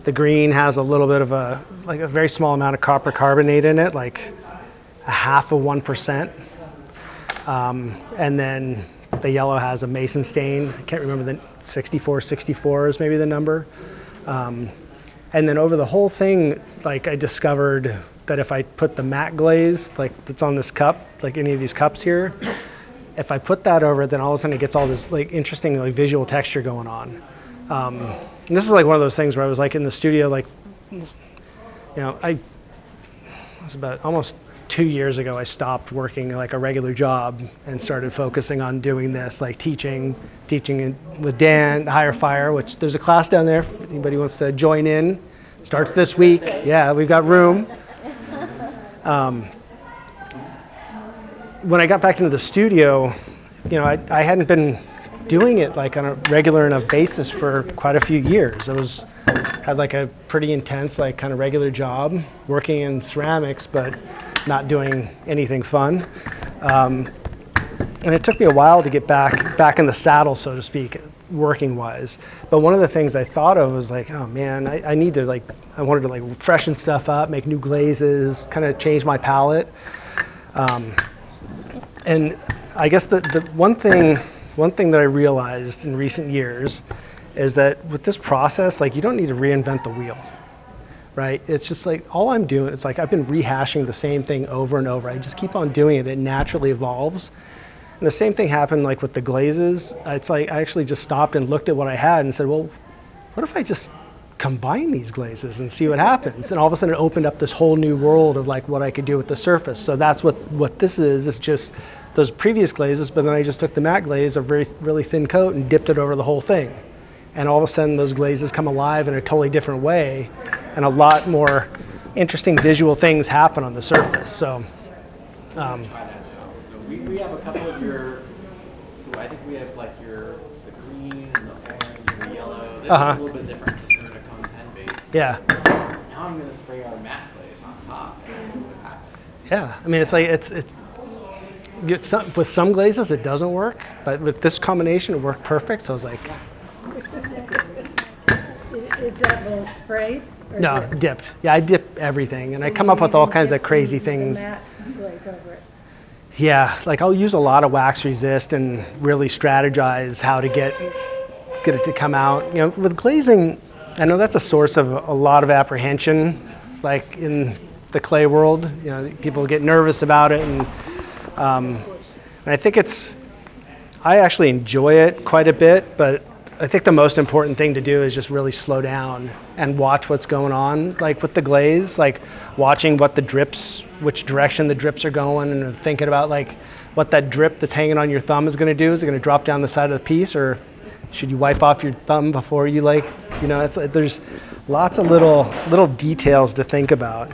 Speaker 1: The green has a little bit of a very small amount of copper carbonate in it, like a 0.5%. And then the yellow has a mason stain. I can't remember the 64 is maybe the number. And then over the whole thing, like I discovered that if I put the matte glaze, like that's on this cup, like any of these cups here, if I put that over it, then all of a sudden it gets all this like interesting like visual texture going on. And this is like one of those things where I was like in the studio, like, you know, it was about almost 2 years ago, I stopped working like a regular job and started focusing on doing this, like teaching with Dan, Higher Fire, which there's a class down there if anybody wants to join in. Starts this week. Yeah, we've got room. When I got back into the studio, you know, I hadn't been doing it like on a regular enough basis for quite a few years. Had like a pretty intense, like kind of regular job working in ceramics, but not doing anything fun. And it took me a while to get back in the saddle, so to speak, working wise. But one of the things I thought of was like, oh man, I need to like, I wanted to like freshen stuff up, make new glazes, kind of change my palette. And I guess the one thing that I realized in recent years is that with this process, like you don't need to reinvent the wheel, right? It's just like all I'm doing, it's like I've been rehashing the same thing over and over. I just keep on doing it. It naturally evolves. And the same thing happened like with the glazes. It's like I actually just stopped and looked at what I had and said, well, what if I just combine these glazes and see what happens? And all of a sudden it opened up this whole new world of like what I could do with the surface. So that's what this is. It's just those previous glazes, but then I just took the matte glaze, a really thin coat, and dipped it over the whole thing. And all of a sudden those glazes come alive in a totally different way, and a lot more interesting visual things happen on the surface. So,
Speaker 6: we have a couple of your, so I think we have like the green and the orange and the yellow. They're a little bit different because they're in a cone 10 base.
Speaker 1: Yeah.
Speaker 6: Now I'm going to spray our matte glaze on top and see what happens.
Speaker 1: Yeah, I mean, it's like, with some glazes it doesn't work, but with this combination it worked perfect, so I was like...
Speaker 2: Is that both sprayed?
Speaker 1: No, dipped. Yeah, I dip everything, and I come up with all kinds of crazy things.
Speaker 2: Matte glaze over it.
Speaker 1: Yeah, like I'll use a lot of wax resist and really strategize how to get it to come out. You know, with glazing, I know that's a source of a lot of apprehension, like in the clay world. You know, people get nervous about it, and I think I actually enjoy it quite a bit, but I think the most important thing to do is just really slow down and watch what's going on, like with the glaze, like watching what the drips, which direction the drips are going, and thinking about like what that drip that's hanging on your thumb is going to do. Is it going to drop down the side of the piece, or should you wipe off your thumb before you there's lots of little details to think about.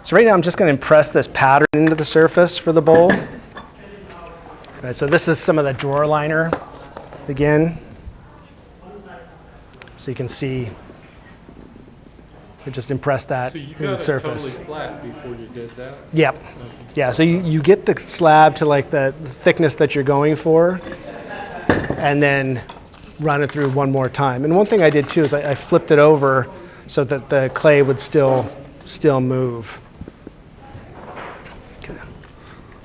Speaker 1: So right now I'm just going to impress this pattern into the surface for the bowl. All right, so this is some of the drawer liner again. So you can see, I just impressed that
Speaker 3: So you
Speaker 1: in the
Speaker 3: got it
Speaker 1: surface.
Speaker 3: totally flat before you did that?
Speaker 1: Yep. Yeah, so you get the slab to like the thickness that you're going for, and then run it through one more time. And one thing I did too is I flipped it over so that the clay would still move. Okay.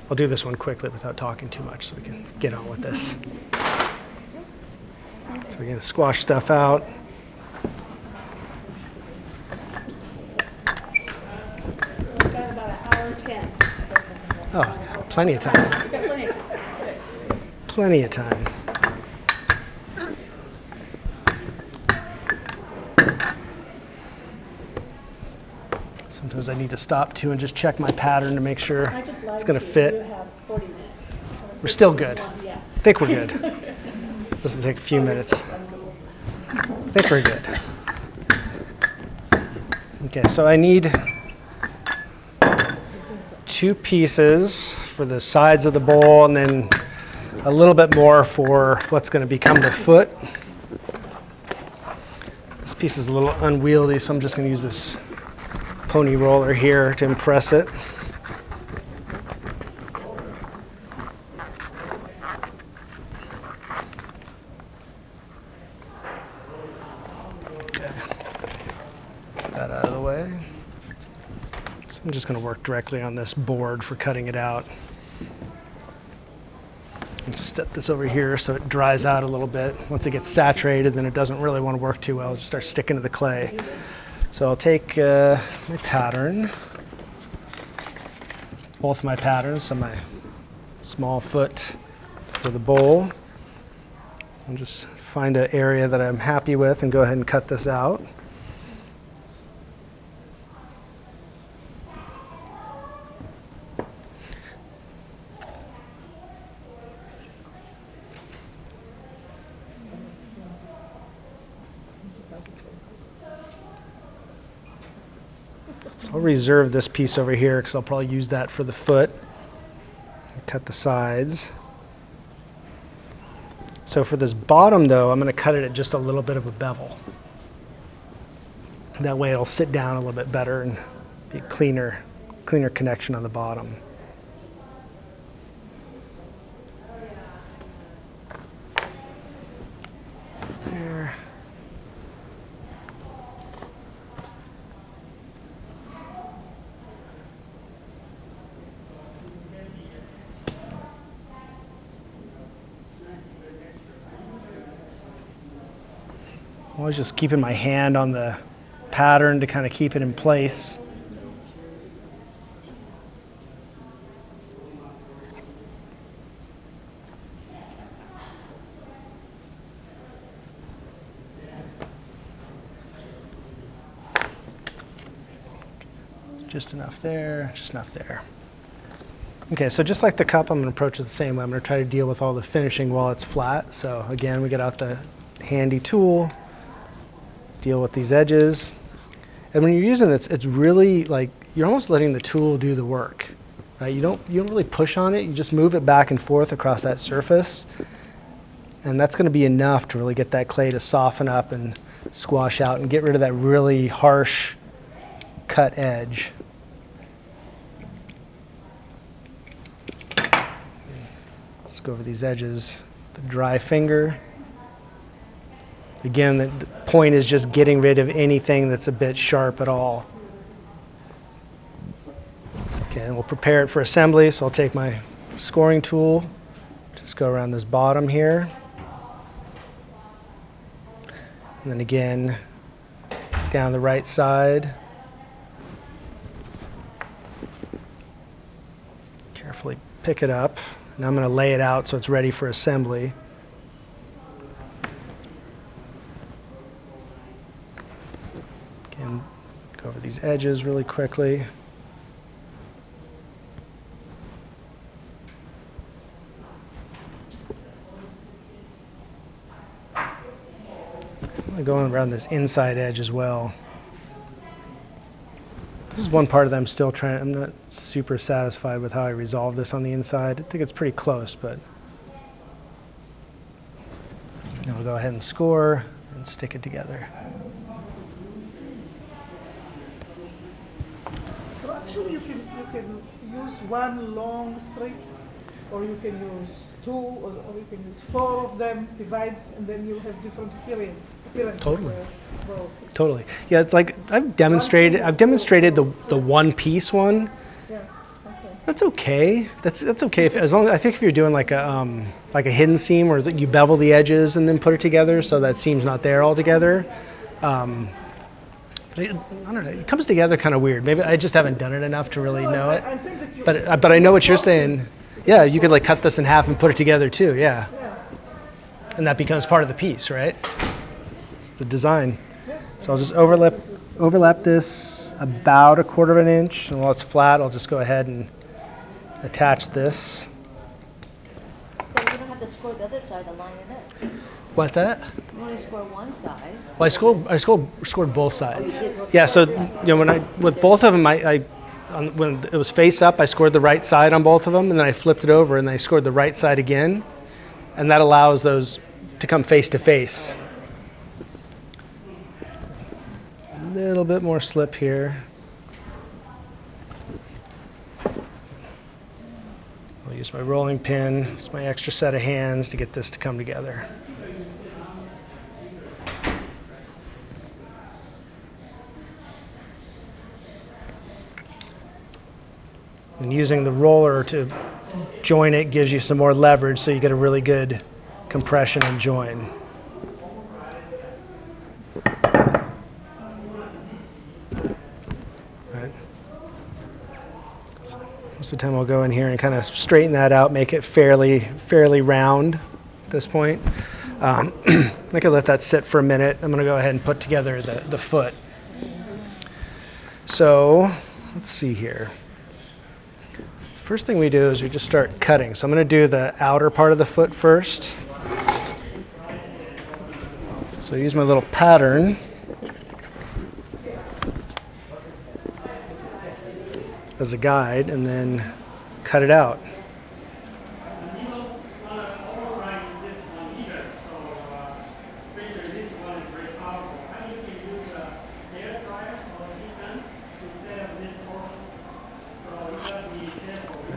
Speaker 1: I'll do this one quickly without talking too much so we can get on with this. So we're gonna squash stuff out.
Speaker 5: We've got about an hour 10.
Speaker 1: Oh, plenty of time.
Speaker 5: We've got plenty of time.
Speaker 1: Plenty of time. Sometimes I need to stop too and just check my pattern to make sure
Speaker 5: I just lied
Speaker 1: it's going to
Speaker 5: to you.
Speaker 1: fit.
Speaker 5: You have 40 minutes.
Speaker 1: We're still good.
Speaker 5: Yeah.
Speaker 1: I think we're good. This will take a few minutes. I think we're good. Okay, so I need 2 pieces for the sides of the bowl, and then a little bit more for what's going to become the foot. This piece is a little unwieldy, so I'm just going to use this pony roller here to impress it. Okay. Get that out of the way. So I'm just going to work directly on this board for cutting it out. And step this over here so it dries out a little bit. Once it gets saturated, then it doesn't really want to work too well. It'll just start sticking to the clay. So I'll take my pattern, both my patterns, so my small foot for the bowl, and just find an area that I'm happy with and go ahead and cut this out. I'll reserve this piece over here because I'll probably use that for the foot. Cut the sides. So for this bottom though, I'm going to cut it at just a little bit of a bevel. That way it'll sit down a little bit better and be a cleaner connection on the bottom. There. Always just keeping my hand on the pattern to kind of keep it in place. Just enough there, just enough there. Okay, so just like the cup, I'm going to approach it the same way. I'm going to try to deal with all the finishing while it's flat. So again, we get out the handy tool. Deal with these edges. And when you're using this, it's really like you're almost letting the tool do the work. Right? You don't really push on it, you just move it back and forth across that surface. And that's going to be enough to really get that clay to soften up and squash out and get rid of that really harsh cut edge. Let's go over these edges. The dry finger. Again, the point is just getting rid of anything that's a bit sharp at all. Okay, and we'll prepare it for assembly. So I'll take my scoring tool, just go around this bottom here. And then again, down the right side. Carefully pick it up. And I'm going to lay it out so it's ready for assembly. Again, go over these edges really quickly. I'm going around this inside edge as well. This is one part that I'm still trying, I'm not super satisfied with how I resolve this on the inside. I think it's pretty close, but I'll go ahead and score and stick it together.
Speaker 7: So actually you can use one long strip, or you can use two, or you can use four of them, divide, and then you'll have different appearance.
Speaker 1: Totally. Totally. Yeah, it's like I've demonstrated the one piece one.
Speaker 7: Yeah. Okay.
Speaker 1: That's okay. That's okay as long as I think if you're doing like a hidden seam where you bevel the edges and then put it together so that seam's not there altogether. But I don't know. It comes together kind of weird. Maybe I just haven't done it enough to really know it.
Speaker 7: I'm saying that
Speaker 1: But I know what you're saying. Yeah, you could like cut this in half and put it together too. Yeah. And that becomes part of the piece, right? The design. So I'll just overlap this about 1/4 inch, and while it's flat, I'll just go ahead and attach this.
Speaker 4: So you don't have to score the other side to line it up.
Speaker 1: What's that?
Speaker 4: You only score one side.
Speaker 1: Well, I scored both sides. Yeah. So with both of them, when it was face up, I scored the right side on both of them, and then I flipped it over and I scored the right side again, and that allows those to come face to face. little bit more slip here. I'll use my rolling pin. It's my extra set of hands to get this to come together. And using the roller to join it gives you some more leverage, so you get a really good compression and join. Right. So most of the time I'll go in here and kind of straighten that out, make it fairly round at this point. I can let that sit for a minute. I'm going to go ahead and put together the foot. So let's see here. First thing we do is we just start cutting. So I'm going to do the outer part of the foot first. So I use my little pattern as a guide and then cut it out.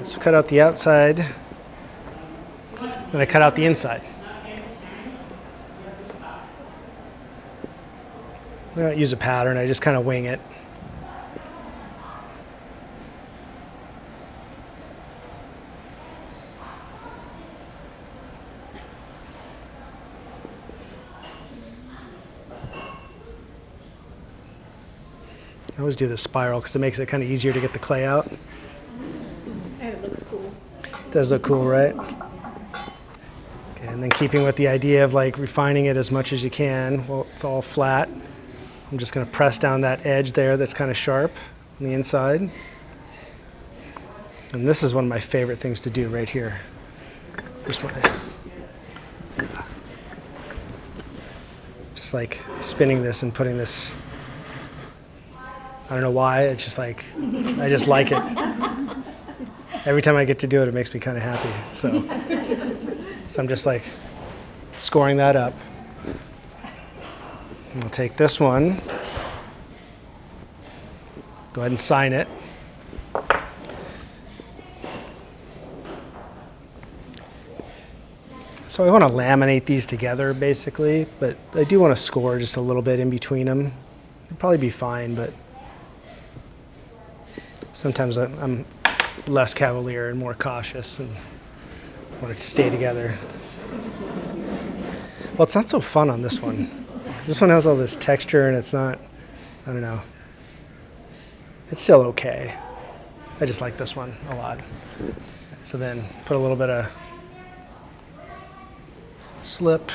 Speaker 1: So cut out the outside, then I cut out the inside. I don't use a pattern, I just kind of wing it. I always do the spiral because it makes it kind of easier to get the clay out.
Speaker 5: And it looks cool.
Speaker 1: Does look cool, right? Okay, and then keeping with the idea of like refining it as much as you can. Well, it's all flat. I'm just going to press down that edge there that's kind of sharp on the inside. And this is one of my favorite things to do right here. Just like spinning this and putting this. I don't know why, it's just like, I just like it. Every time I get to do it, it makes me kind of happy. So I'm just like scoring that up. And we'll take this one, go ahead and sign it. So I want to laminate these together basically, but I do want to score just a little bit in between them. It'll probably be fine, but sometimes I'm less cavalier and more cautious and want it to stay together. Well, it's not so fun on this one. This one has all this texture and it's not, I don't know. It's still okay. I just like this one a lot. So then put a little bit of slip.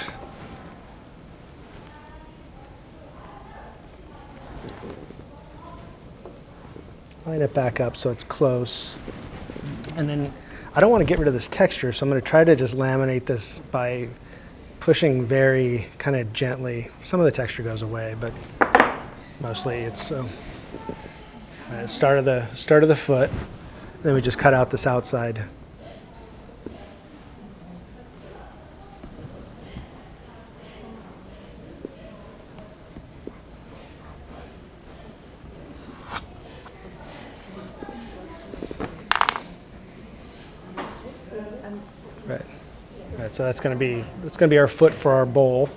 Speaker 1: Line it back up so it's close. And then I don't want to get rid of this texture, so I'm going to try to just laminate this by pushing very kind of gently. Some of the texture goes away, but mostly it's start of the foot. Then we just cut out this outside. Right, so that's going to be our foot for our bowl.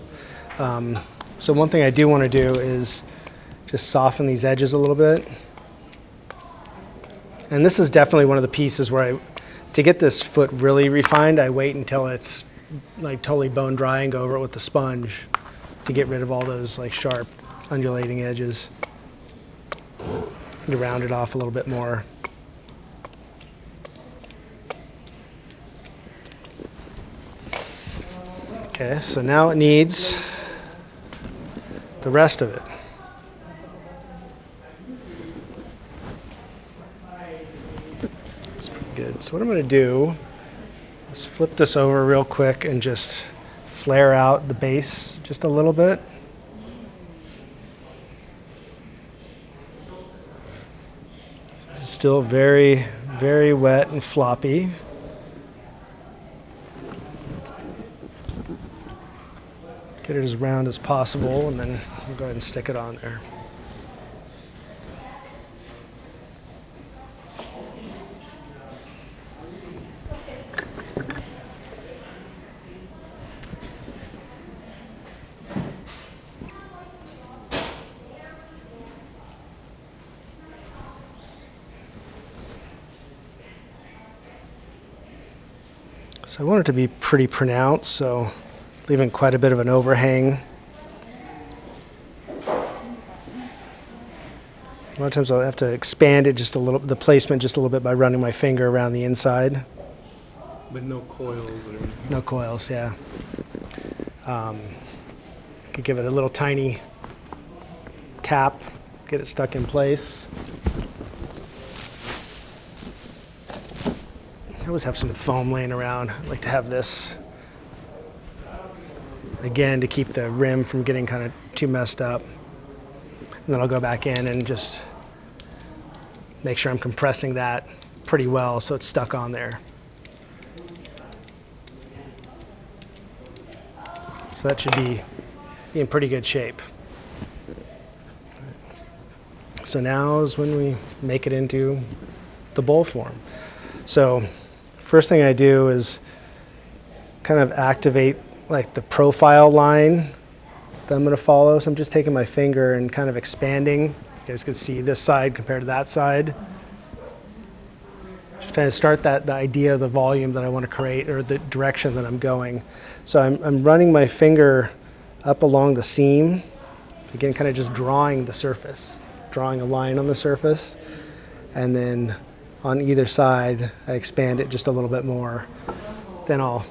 Speaker 1: So one thing I do want to do is just soften these edges a little bit. And this is definitely one of the pieces where to get this foot really refined, I wait until it's like totally bone dry and go over it with the sponge to get rid of all those like sharp undulating edges. To round it off a little bit more. Okay, so now it needs the rest of it. That's pretty good. So what I'm going to do is flip this over real quick and just flare out the base just a little bit. It's still very, very wet and floppy. Get it as round as possible, and then we'll go ahead and stick it on there. So I want it to be pretty pronounced, so leaving quite a bit of an overhang. A lot of times I'll have to expand it just a little, the placement just a little bit by running my finger around the inside.
Speaker 3: But no coils or anything.
Speaker 1: No coils, yeah. Could give it a little tiny tap, get it stuck in place. I always have some foam laying around. I like to have this, again, to keep the rim from getting kind of too messed up. And then I'll go back in and just make sure I'm compressing that pretty well so it's stuck on there. So that should be in pretty good shape. So now is when we make it into the bowl form. So first thing I do is kind of activate like the profile line that I'm going to follow. So I'm just taking my finger and kind of expanding. You guys can see this side compared to that side. Just trying to start the idea of the volume that I want to create, or the direction that I'm going. So I'm running my finger up along the seam. Again, kind of just drawing the surface, drawing a line on the surface. And then on either side, I expand it just a little bit more. Then I'll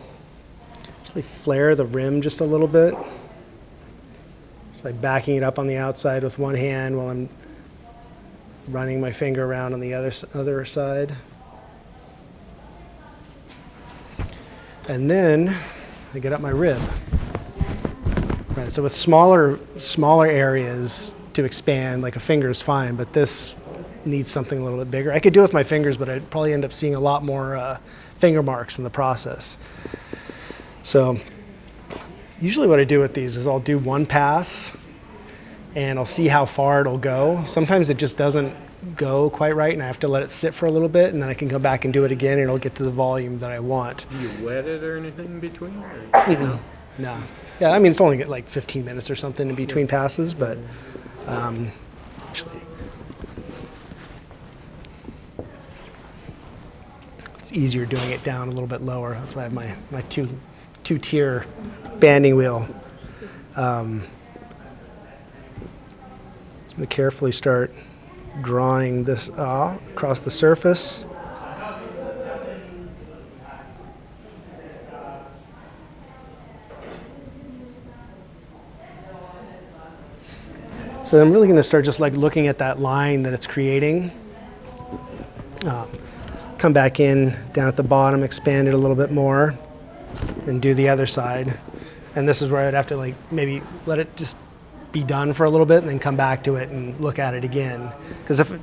Speaker 1: actually flare the rim just a little bit. Like backing it up on the outside with one hand while I'm running my finger around on the other side. And then I get up my rib. Right, so with smaller areas to expand, like a finger is fine, but this needs something a little bit bigger. I could do it with my fingers, but I'd probably end up seeing a lot more finger marks in the process. So usually what I do with these is I'll do one pass and I'll see how far it'll go. Sometimes it just doesn't go quite right and I have to let it sit for a little bit, and then I can go back and do it again and it'll get to the volume that I want.
Speaker 3: Do you wet it or anything in between?
Speaker 1: No. No. Yeah, I mean, it's only like 15 minutes or something in between passes, but actually it's easier doing it down a little bit lower. That's why I have my two-tier banding wheel. So I'm going to carefully start drawing this across the surface. So I'm really going to start just like looking at that line that it's creating. Come back in down at the bottom, expand it a little bit more, and do the other side. And this is where I'd have to like maybe let it just be done for a little bit and then come back to it and look at it again. Because if,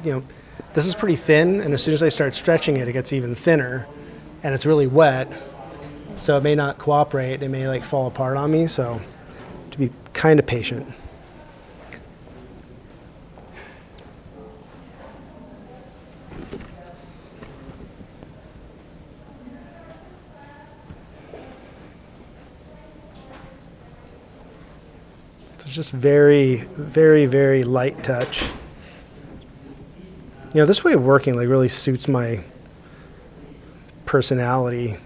Speaker 1: this is pretty thin, and as soon as I start stretching it, it gets even thinner, and it's really wet, so it may not cooperate. It may like fall apart on me, so to be kind of patient. Just very, very, very light touch. This way of working like really suits my personality.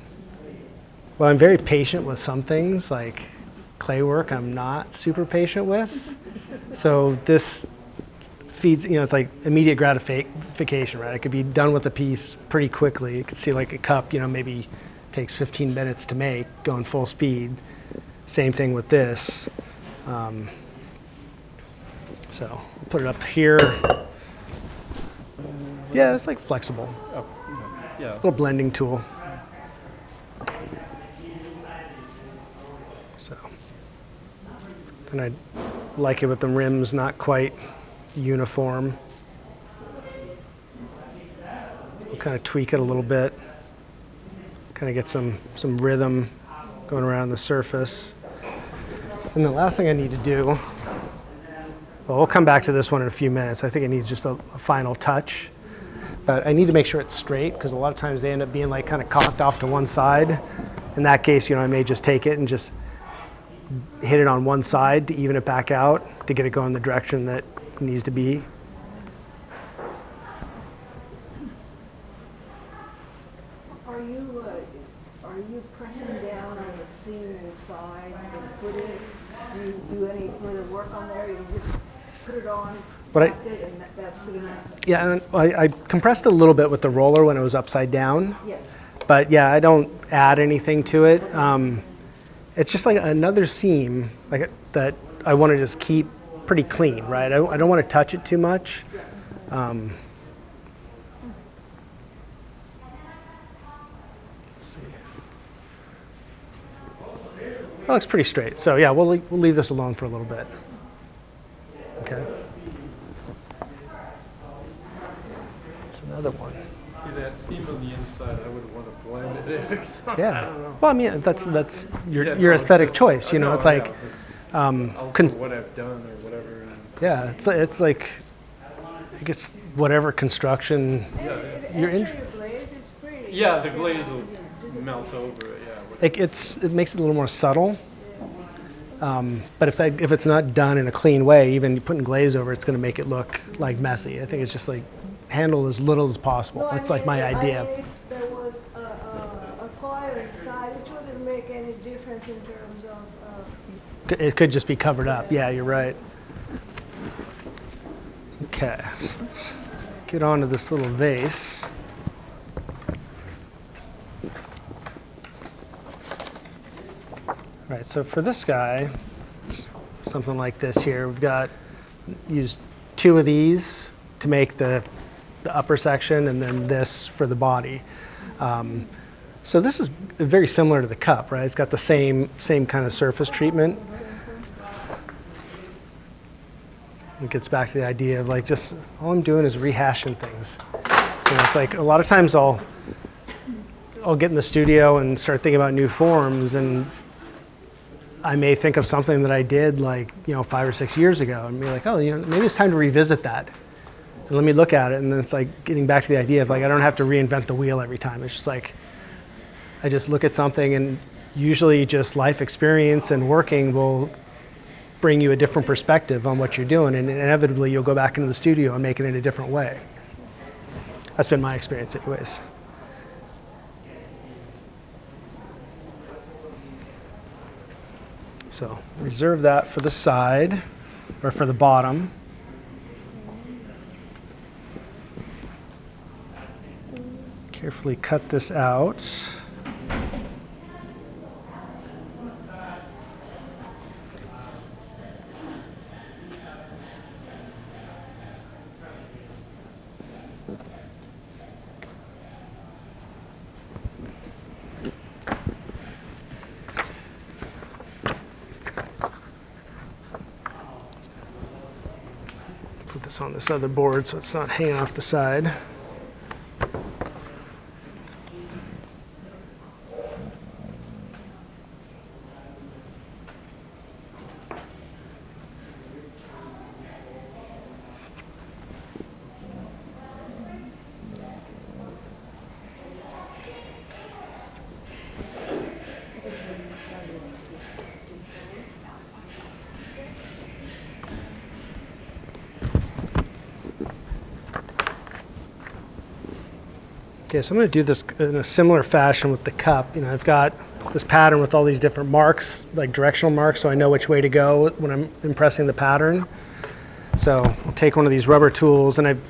Speaker 1: Well, I'm very patient with some things, like clay work I'm not super patient with. So this feeds, it's like immediate gratification, right? I could be done with a piece pretty quickly. You could see like a cup, maybe takes 15 minutes to make, going full speed. Same thing with this. So I'll put it up here. Yeah, it's like flexible.
Speaker 3: Oh, yeah.
Speaker 1: Little blending tool. So then I like it with the rims not quite uniform. We'll kind of tweak it a little bit. Kind of get some rhythm going around the surface. And the last thing I need to do, well, we'll come back to this one in a few minutes. I think it needs just a final touch. But I need to make sure it's straight, because a lot of times they end up being like kind of cocked off to one side. In that case, I may just take it and just hit it on one side to even it back out, to get it going the direction that it needs to be.
Speaker 2: Are you pressing down on the seam inside and footings? Do you do any further work on there? You just put it on,
Speaker 1: What I-
Speaker 2: tapped it, and that's good enough?
Speaker 1: Yeah, and I compressed it a little bit with the roller when it was upside down.
Speaker 2: Yes.
Speaker 1: But yeah, I don't add anything to it. It's just like another seam like that I want to just keep pretty clean, right? I don't want to touch it too much. Let's see. That looks pretty straight. So yeah, we'll leave this alone for a little bit. Okay. There's another one.
Speaker 3: See that seam on the inside, I would want to blend it in or something.
Speaker 1: Yeah.
Speaker 3: I don't know.
Speaker 1: Well, I mean, that's your
Speaker 3: Yeah,
Speaker 1: your
Speaker 3: no,
Speaker 1: aesthetic
Speaker 3: it's-
Speaker 1: choice. You
Speaker 3: I
Speaker 1: know, it's like,
Speaker 3: yeah, also what I've done or whatever. And
Speaker 1: yeah, it's like, I guess whatever construction you're in.
Speaker 2: Your glaze is pretty.
Speaker 3: yeah, the glaze will melt over it. Yeah.
Speaker 1: It makes it a little more subtle. But if it's not done in a clean way, even putting glaze over, it's going to make it look like messy. I think it's just like handle as little as possible.
Speaker 2: No, I
Speaker 1: That's like
Speaker 2: mean,
Speaker 1: my
Speaker 2: I
Speaker 1: idea.
Speaker 2: mean, if there was a coil inside, it wouldn't make any difference in terms of,
Speaker 1: It could just be covered up. Yeah, you're right. Okay, so let's get onto this little vase. All right, so for this guy, something like this here, we've got used 2 of these to make the upper section, and then this for the body. So this is very similar to the cup, right? It's got the same kind of surface treatment. It gets back to the idea of like just all I'm doing is rehashing things. You know, it's like a lot of times I'll get in the studio and start thinking about new forms, and I may think of something that I did like 5 or 6 years ago, and be like, oh, maybe it's time to revisit that. And let me look at it, and then it's like getting back to the idea of like I don't have to reinvent the wheel every time. It's just like I just look at something, and usually just life experience and working will bring you a different perspective on what you're doing, and inevitably you'll go back into the studio and make it in a different way. That's been my experience anyways. So reserve that for the side, or for the bottom. Carefully cut this out. Put this on this other board so it's not hanging off the side. Okay, so I'm going to do this in a similar fashion with the cup. I've got this pattern with all these different marks, like directional marks, so I know which way to go when I'm impressing the pattern. So I'll take one of these rubber tools, and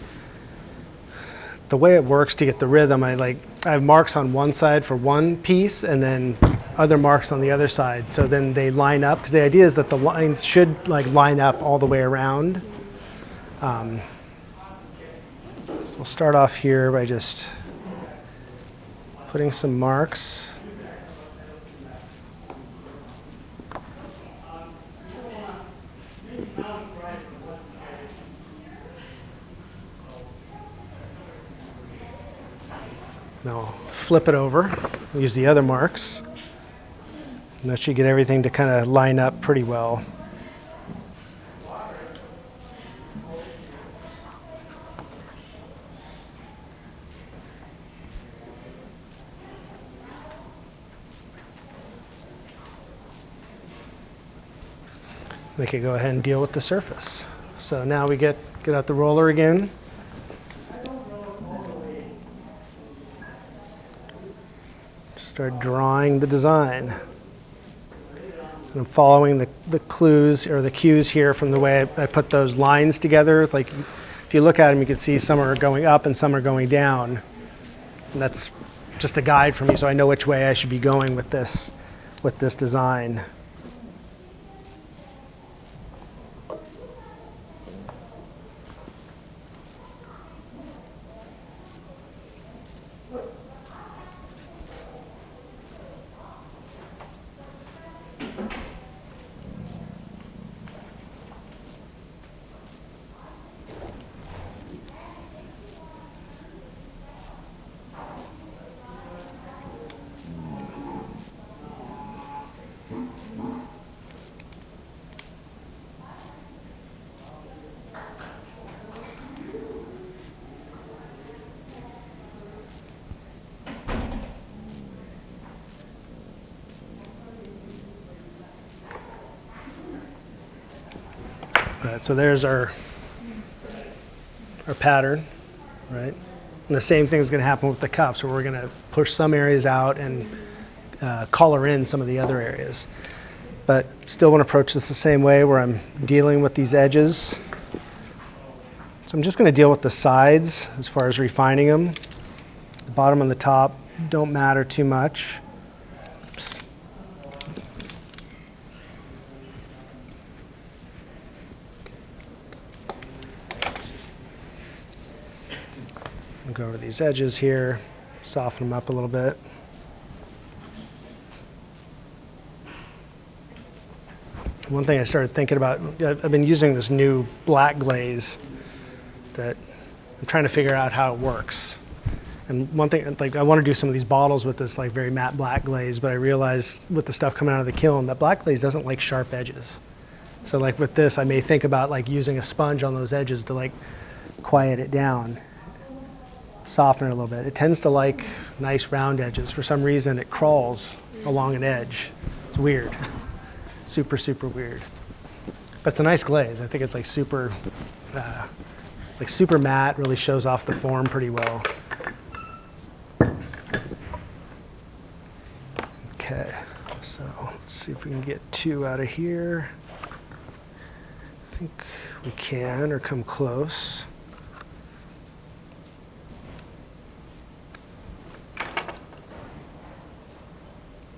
Speaker 1: the way it works to get the rhythm, I have marks on one side for one piece, and then other marks on the other side. So then they line up, because the idea is that the lines should line up all the way around. So we'll start off here by just putting some marks. Now flip it over, use the other marks, and that should get everything to kind of line up pretty well. We could go ahead and deal with the surface. So now we get out the roller again. Just start drawing the design. And I'm following the clues or the cues here from the way I put those lines together. Like if you look at them, you can see some are going up and some are going down. And that's just a guide for me, so I know which way I should be going with this design. Right, so there's our pattern, right? And the same thing is going to happen with the cups, where we're going to push some areas out and color in some of the other areas. But still want to approach this the same way, where I'm dealing with these edges. So I'm just going to deal with the sides as far as refining them. The bottom and the top don't matter too much. Oops. I'll go over these edges here, soften them up a little bit. One thing I started thinking about, I've been using this new black glaze that I'm trying to figure out how it works. And one thing, like I want to do some of these bottles with this like very matte black glaze, but I realized with the stuff coming out of the kiln that black glaze doesn't like sharp edges. So like with this, I may think about like using a sponge on those edges to like quiet it down, soften it a little bit. It tends to like nice round edges. For some reason, it crawls along an edge. It's weird. Super, super weird. But it's a nice glaze. I think it's like super matte, really shows off the form pretty well. Okay, so let's see if we can get 2 out of here. I think we can, or come close.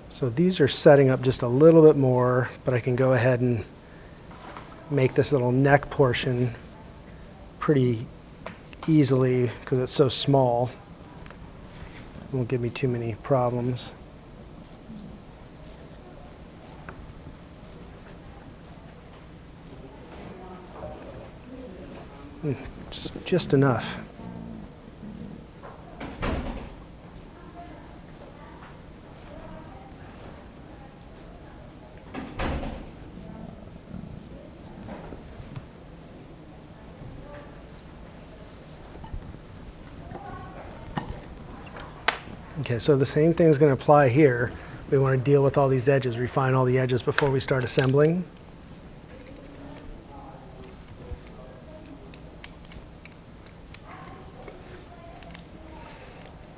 Speaker 1: So these are setting up just a little bit more, but I can go ahead and make this little neck portion pretty easily because it's so small. It won't give me too many problems. Just enough. Okay, so the same thing is going to apply here. We want to deal with all these edges, refine all the edges before we start assembling.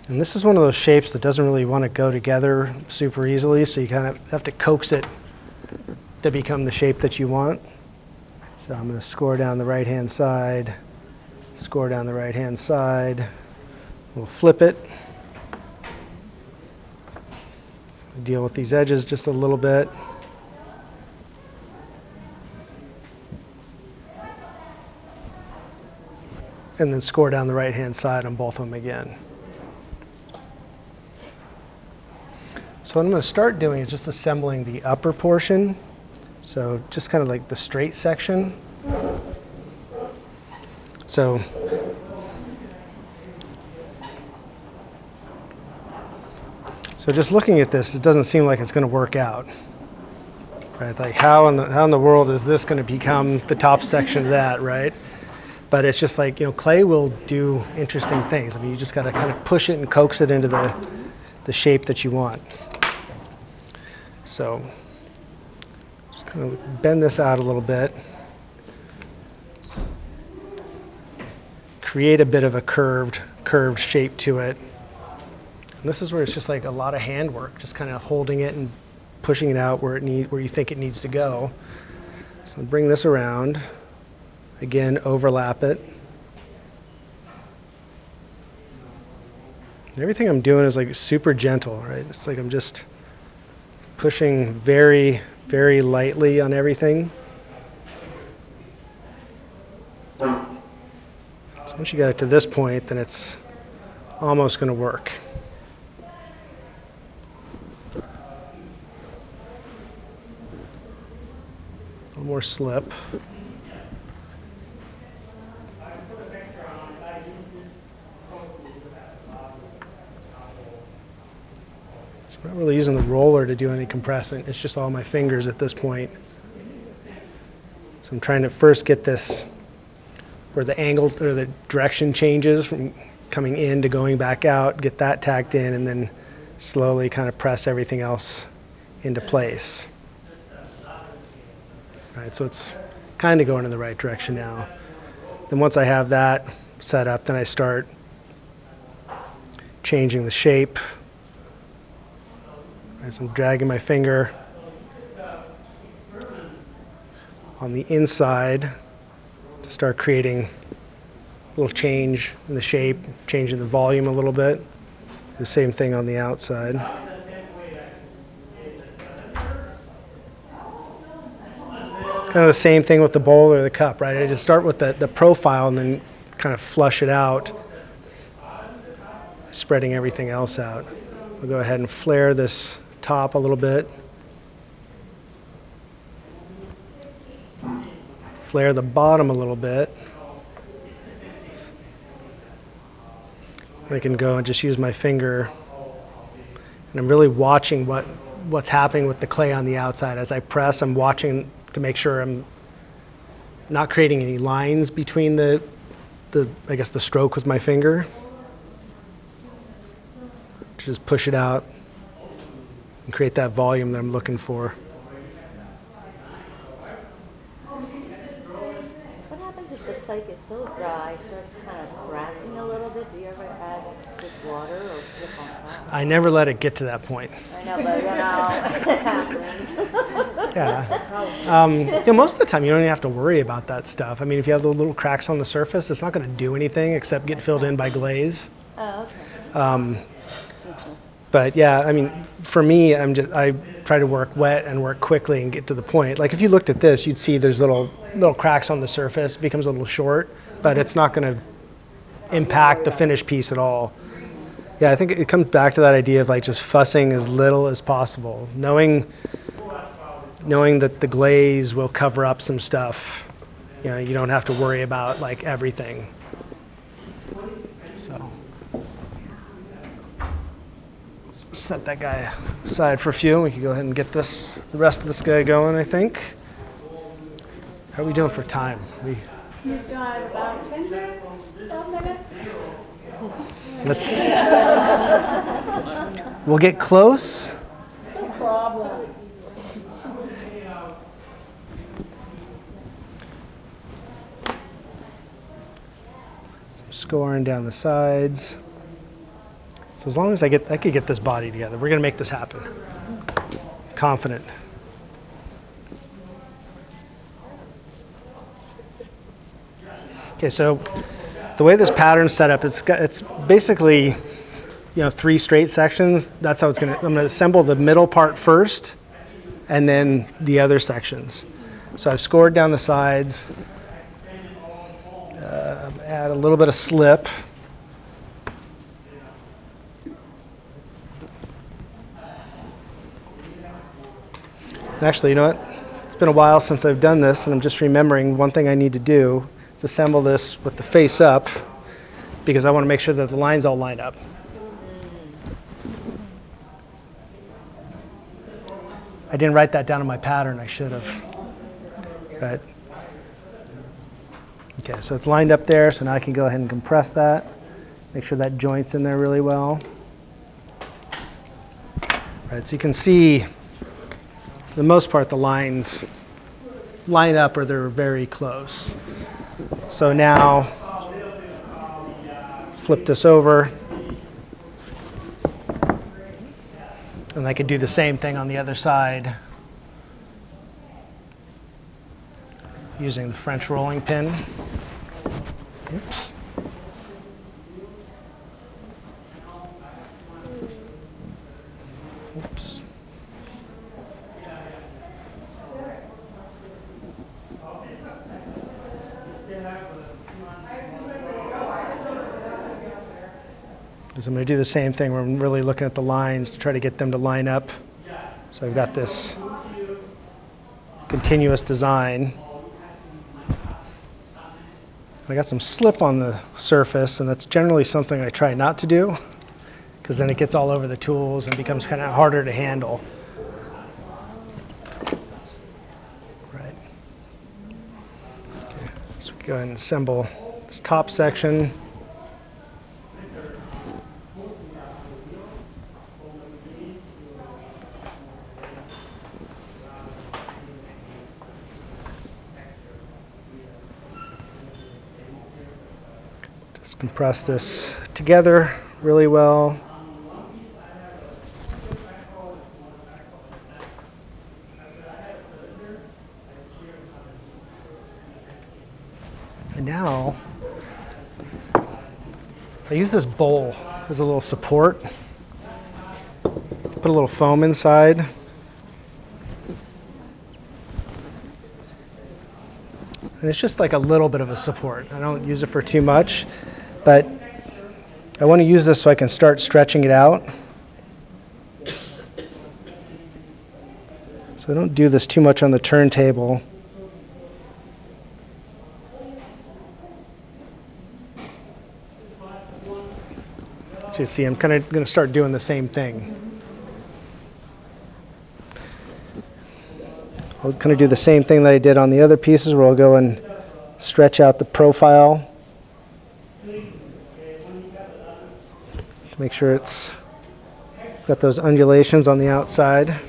Speaker 1: And this is one of those shapes that doesn't really want to go together super easily, so you kind of have to coax it to become the shape that you want. So I'm going to score down the right-hand side, score down the right-hand side. We'll flip it. Deal with these edges just a little bit. And then score down the right-hand side on both of them again. So what I'm going to start doing is just assembling the upper portion. So just kind of like the straight section. So just looking at this, it doesn't seem like it's going to work out. Right? Like how in the world is this going to become the top section of that, right? But it's just like, clay will do interesting things. I mean, you just got to kind of push it and coax it into the shape that you want. So just kind of bend this out a little bit. Create a bit of a curved shape to it. And this is where it's just like a lot of handwork, just kind of holding it and pushing it out where you think it needs to go. So bring this around. Again, overlap it. And everything I'm doing is like super gentle, right? It's like I'm just pushing very, very lightly on everything. So once you get it to this point, then it's almost going to work. A little more slip. So I'm not really using the roller to do any compressing. It's just all my fingers at this point. So I'm trying to first get this where the angle or the direction changes from coming in to going back out, get that tacked in, and then slowly kind of press everything else into place. All right, so it's kind of going in the right direction now. Then once I have that set up, then I start changing the shape. All right, so I'm dragging my finger on the inside to start creating a little change in the shape, changing the volume a little bit. The same thing on the outside. Kind of the same thing with the bowl or the cup, right? I just start with the profile and then kind of flush it out, spreading everything else out. I'll go ahead and flare this top a little bit. Flare the bottom a little bit. I can go and just use my finger, and I'm really watching what's happening with the clay on the outside. As I press, I'm watching to make sure I'm not creating any lines between the I guess the stroke with my finger. Just push it out and create that volume that I'm looking for.
Speaker 4: What happens if the clay gets so dry, starts kind of cracking a little bit? Do you ever add just water or flip on top?
Speaker 1: I never let it get to that point.
Speaker 4: I know, but it happens.
Speaker 1: Yeah. Most of the time you don't even have to worry about that stuff. I mean, if you have the little cracks on the surface, it's not going to do anything except get filled in by glaze.
Speaker 4: Oh, okay.
Speaker 1: But yeah, I mean, for me, I try to work wet and work quickly and get to the point. Like if you looked at this, you'd see there's little cracks on the surface. It becomes a little short, but it's not going to impact the finished piece at all. Yeah, I think it comes back to that idea of like just fussing as little as possible, knowing that the glaze will cover up some stuff. You know, you don't have to worry about like everything. So set that guy aside for a few. We can go ahead and get the rest of this guy going, I think. How are we doing for time?
Speaker 5: You've got about 10 minutes, 12 minutes.
Speaker 1: We'll get close.
Speaker 5: No problem.
Speaker 1: Scoring down the sides. So as long as I could get this body together, we're gonna make this happen. Confident. Okay, so the way this pattern's set up, it's basically, 3 straight sections. That's how I'm gonna assemble the middle part first, and then the other sections. So I've scored down the sides. Add a little bit of slip. And actually, you know what? It's been a while since I've done this, and I'm just remembering one thing I need to do is assemble this with the face up, because I want to make sure that the lines all line up. I didn't write that down in my pattern. I should have. Right. Okay, so it's lined up there, so now I can go ahead and compress that. Make sure that joint's in there really well. Right, so you can see, for the most part, the lines line up or they're very close. So now, flip this over. And I could do the same thing on the other side using the French rolling pin. Oops. Oops. Because I'm going to do the same thing where I'm really looking at the lines to try to get them to line up. So I've got this continuous design. I got some slip on the surface, and that's generally something I try not to do, because then it gets all over the tools and becomes kind of harder to handle. Right. Okay, so we go ahead and assemble this top section. Just compress this together really well. And now, I use this bowl as a little support. Put a little foam inside. And it's just like a little bit of a support. I don't use it for too much, but I want to use this so I can start stretching it out. So I don't do this too much on the turntable. So you see, I'm kind of going to start doing the same thing. I'll kind of do the same thing that I did on the other pieces, where I'll go and stretch out the profile. Make sure it's got those undulations on the outside.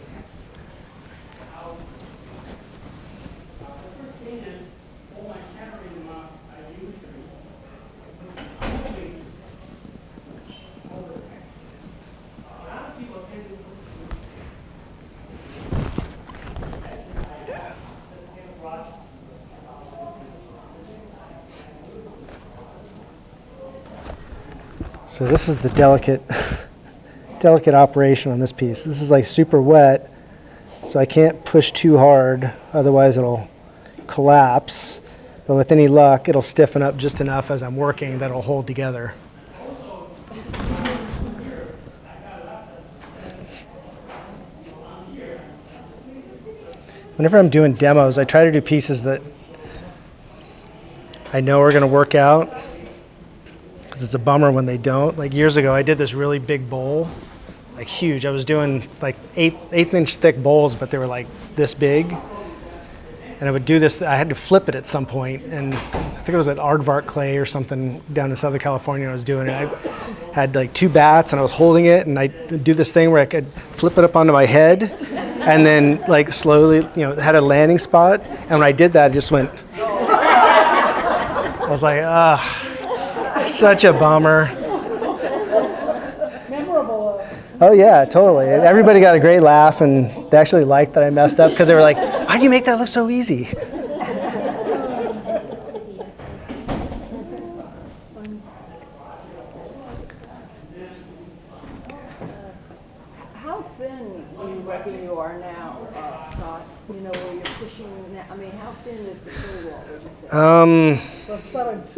Speaker 1: So this is the delicate operation on this piece. This is like super wet, so I can't push too hard, otherwise it'll collapse. But with any luck, it'll stiffen up just enough as I'm working that it'll hold together. Whenever I'm doing demos, I try to do pieces that I know are going to work out. It's a bummer when they don't. Like years ago, I did this really big bowl, like huge. I was doing like eighth-inch thick bowls, but they were like this big. And I would do this. I had to flip it at some point, and I think it was at Aardvark Clay or something down in Southern California. I was doing it. I had like two bats, and I was holding it, and I'd do this thing where I could flip it up onto my head, and then like slowly, had a landing spot. And when I did that, it just went. I was like, such a bummer.
Speaker 5: Memorable.
Speaker 1: Oh yeah, totally. Everybody got a great laugh, and they actually liked that I messed up because they were like, "Why do you make that look so easy?"
Speaker 2: How thin do you reckon you are now, Scott? Where you're pushing. I mean, how thin is the tool wall? Would you say?
Speaker 7: Transparent.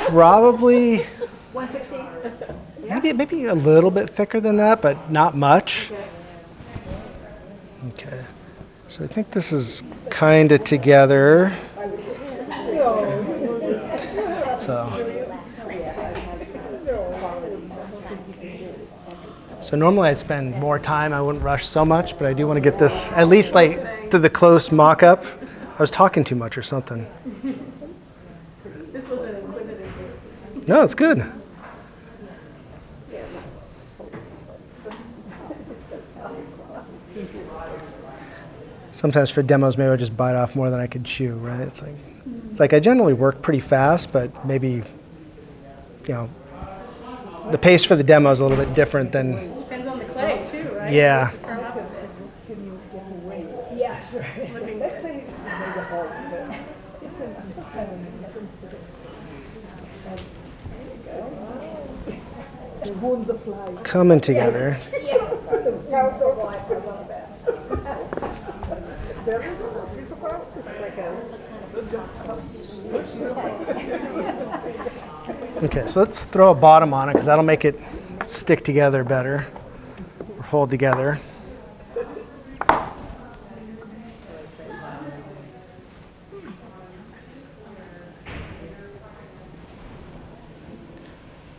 Speaker 1: Probably
Speaker 2: 160?
Speaker 1: maybe a little bit thicker than that, but not much. Okay. So I think this is kind of together. So normally I'd spend more time. I wouldn't rush so much, but I do want to get this at least like to the close mock-up. I was talking too much or something.
Speaker 5: This was an inquisitive.
Speaker 1: No, it's good. Sometimes for demos, maybe I just bite off more than I could chew, right? It's like I generally work pretty fast, but maybe, the pace for the demo is a little bit different than,
Speaker 5: Depends on the clay too, right?
Speaker 1: yeah.
Speaker 7: Can you get away?
Speaker 2: Yes, right.
Speaker 7: Let's say you made a hole in there. You can the wounds of life.
Speaker 1: Coming together.
Speaker 2: The scouts of life, I love that.
Speaker 7: There you go. Piece of art. It's like a
Speaker 1: Okay, so let's throw a bottom on it because that'll make it stick together better, or fold together.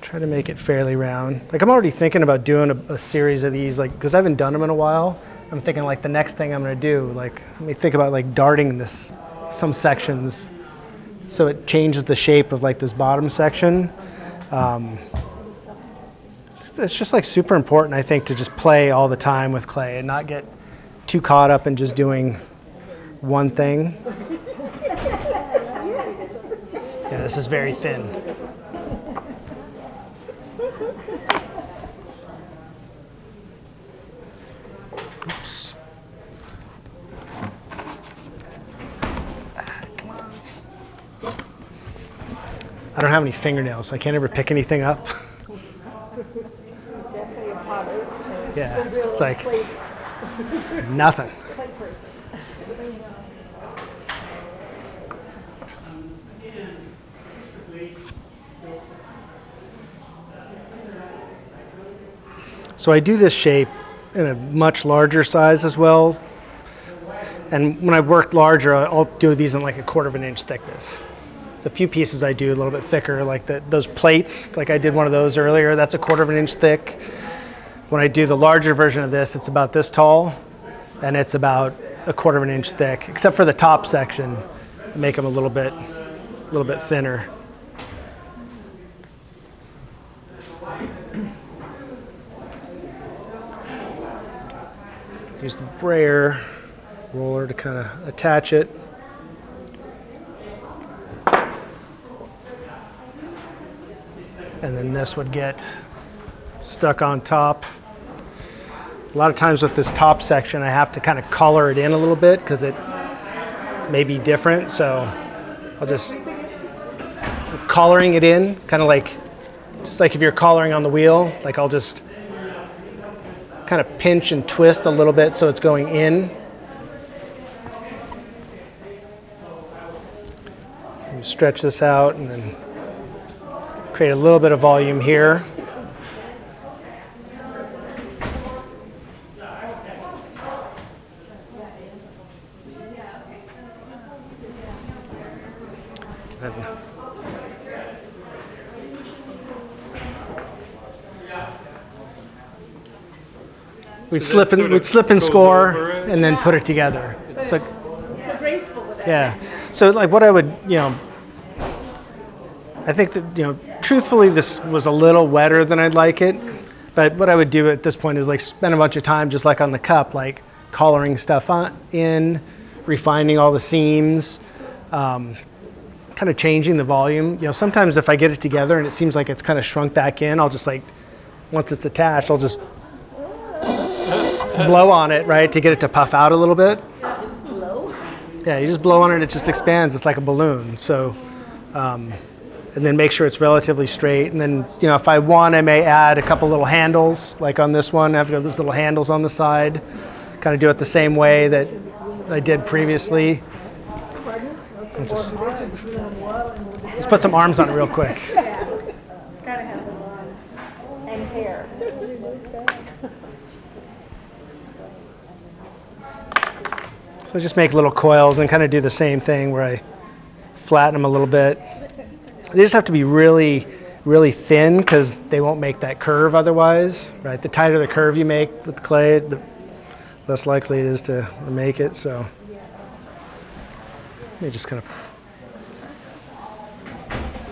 Speaker 1: Try to make it fairly round. Like I'm already thinking about doing a series of these, like, because I haven't done them in a while. I'm thinking like the next thing I'm gonna do, like, let me think about like darting this, some sections, so it changes the shape of like this bottom section. It's just like super important, I think, to just play all the time with clay and not get too caught up in just doing one thing. Yeah, this is very thin. Oops. I don't have any fingernails, so I can't ever pick anything up.
Speaker 2: Definitely a potter.
Speaker 1: Yeah, it's like nothing. So I do this shape in a much larger size as well. And when I work larger, I'll do these in like 1/4 inch thickness. A few pieces I do a little bit thicker, like those plates, like I did one of those earlier, that's 1/4 inch thick. When I do the larger version of this, it's about this tall, and it's about 1/4 inch thick, except for the top section. I make them a little bit thinner. Use the brayer roller to kind of attach it. And then this would get stuck on top. A lot of times with this top section, I have to kind of color it in a little bit because it may be different. So I'll just coloring it in, kind of like, just like if you're collaring on the wheel, like I'll just kind of pinch and twist a little bit so it's going in. You stretch this out and then create a little bit of volume here. We'd slip and score and then put it together. So,
Speaker 5: So graceful with that.
Speaker 1: yeah. So like what I would, I think that, truthfully this was a little wetter than I'd like it. But what I would do at this point is like spend a bunch of time just like on the cup, like collaring stuff in, refining all the seams, kind of changing the volume. Sometimes if I get it together and it seems like it's kind of shrunk back in, I'll just like, once it's attached, I'll just blow on it, right, to get it to puff out a little bit.
Speaker 5: Blow?
Speaker 1: Yeah, you just blow on it, it just expands. It's like a balloon. So, and then make sure it's relatively straight. And then, if I want, I may add a couple little handles, like on this one. I've got those little handles on the side. Kind of do it the same way that I did previously. And just, let's put some arms on it real quick.
Speaker 5: It's gotta have the lines.
Speaker 2: And hair.
Speaker 1: So just make little coils and kind of do the same thing where I flatten them a little bit. They just have to be really, really thin because they won't make that curve otherwise, right? The tighter the curve you make with clay, the less likely it is to make it. So let me just kind of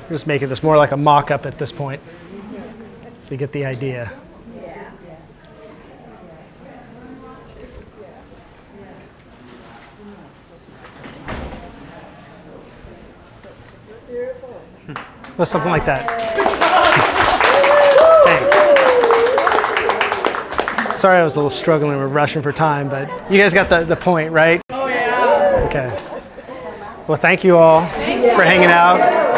Speaker 1: just making this more like a mock-up at this point, so you get the idea. Well, something like that. sorry I was a little struggling with rushing for time, but you guys got the point, right?
Speaker 5: Oh, yeah.
Speaker 1: Okay. Well, thank you all for hanging out.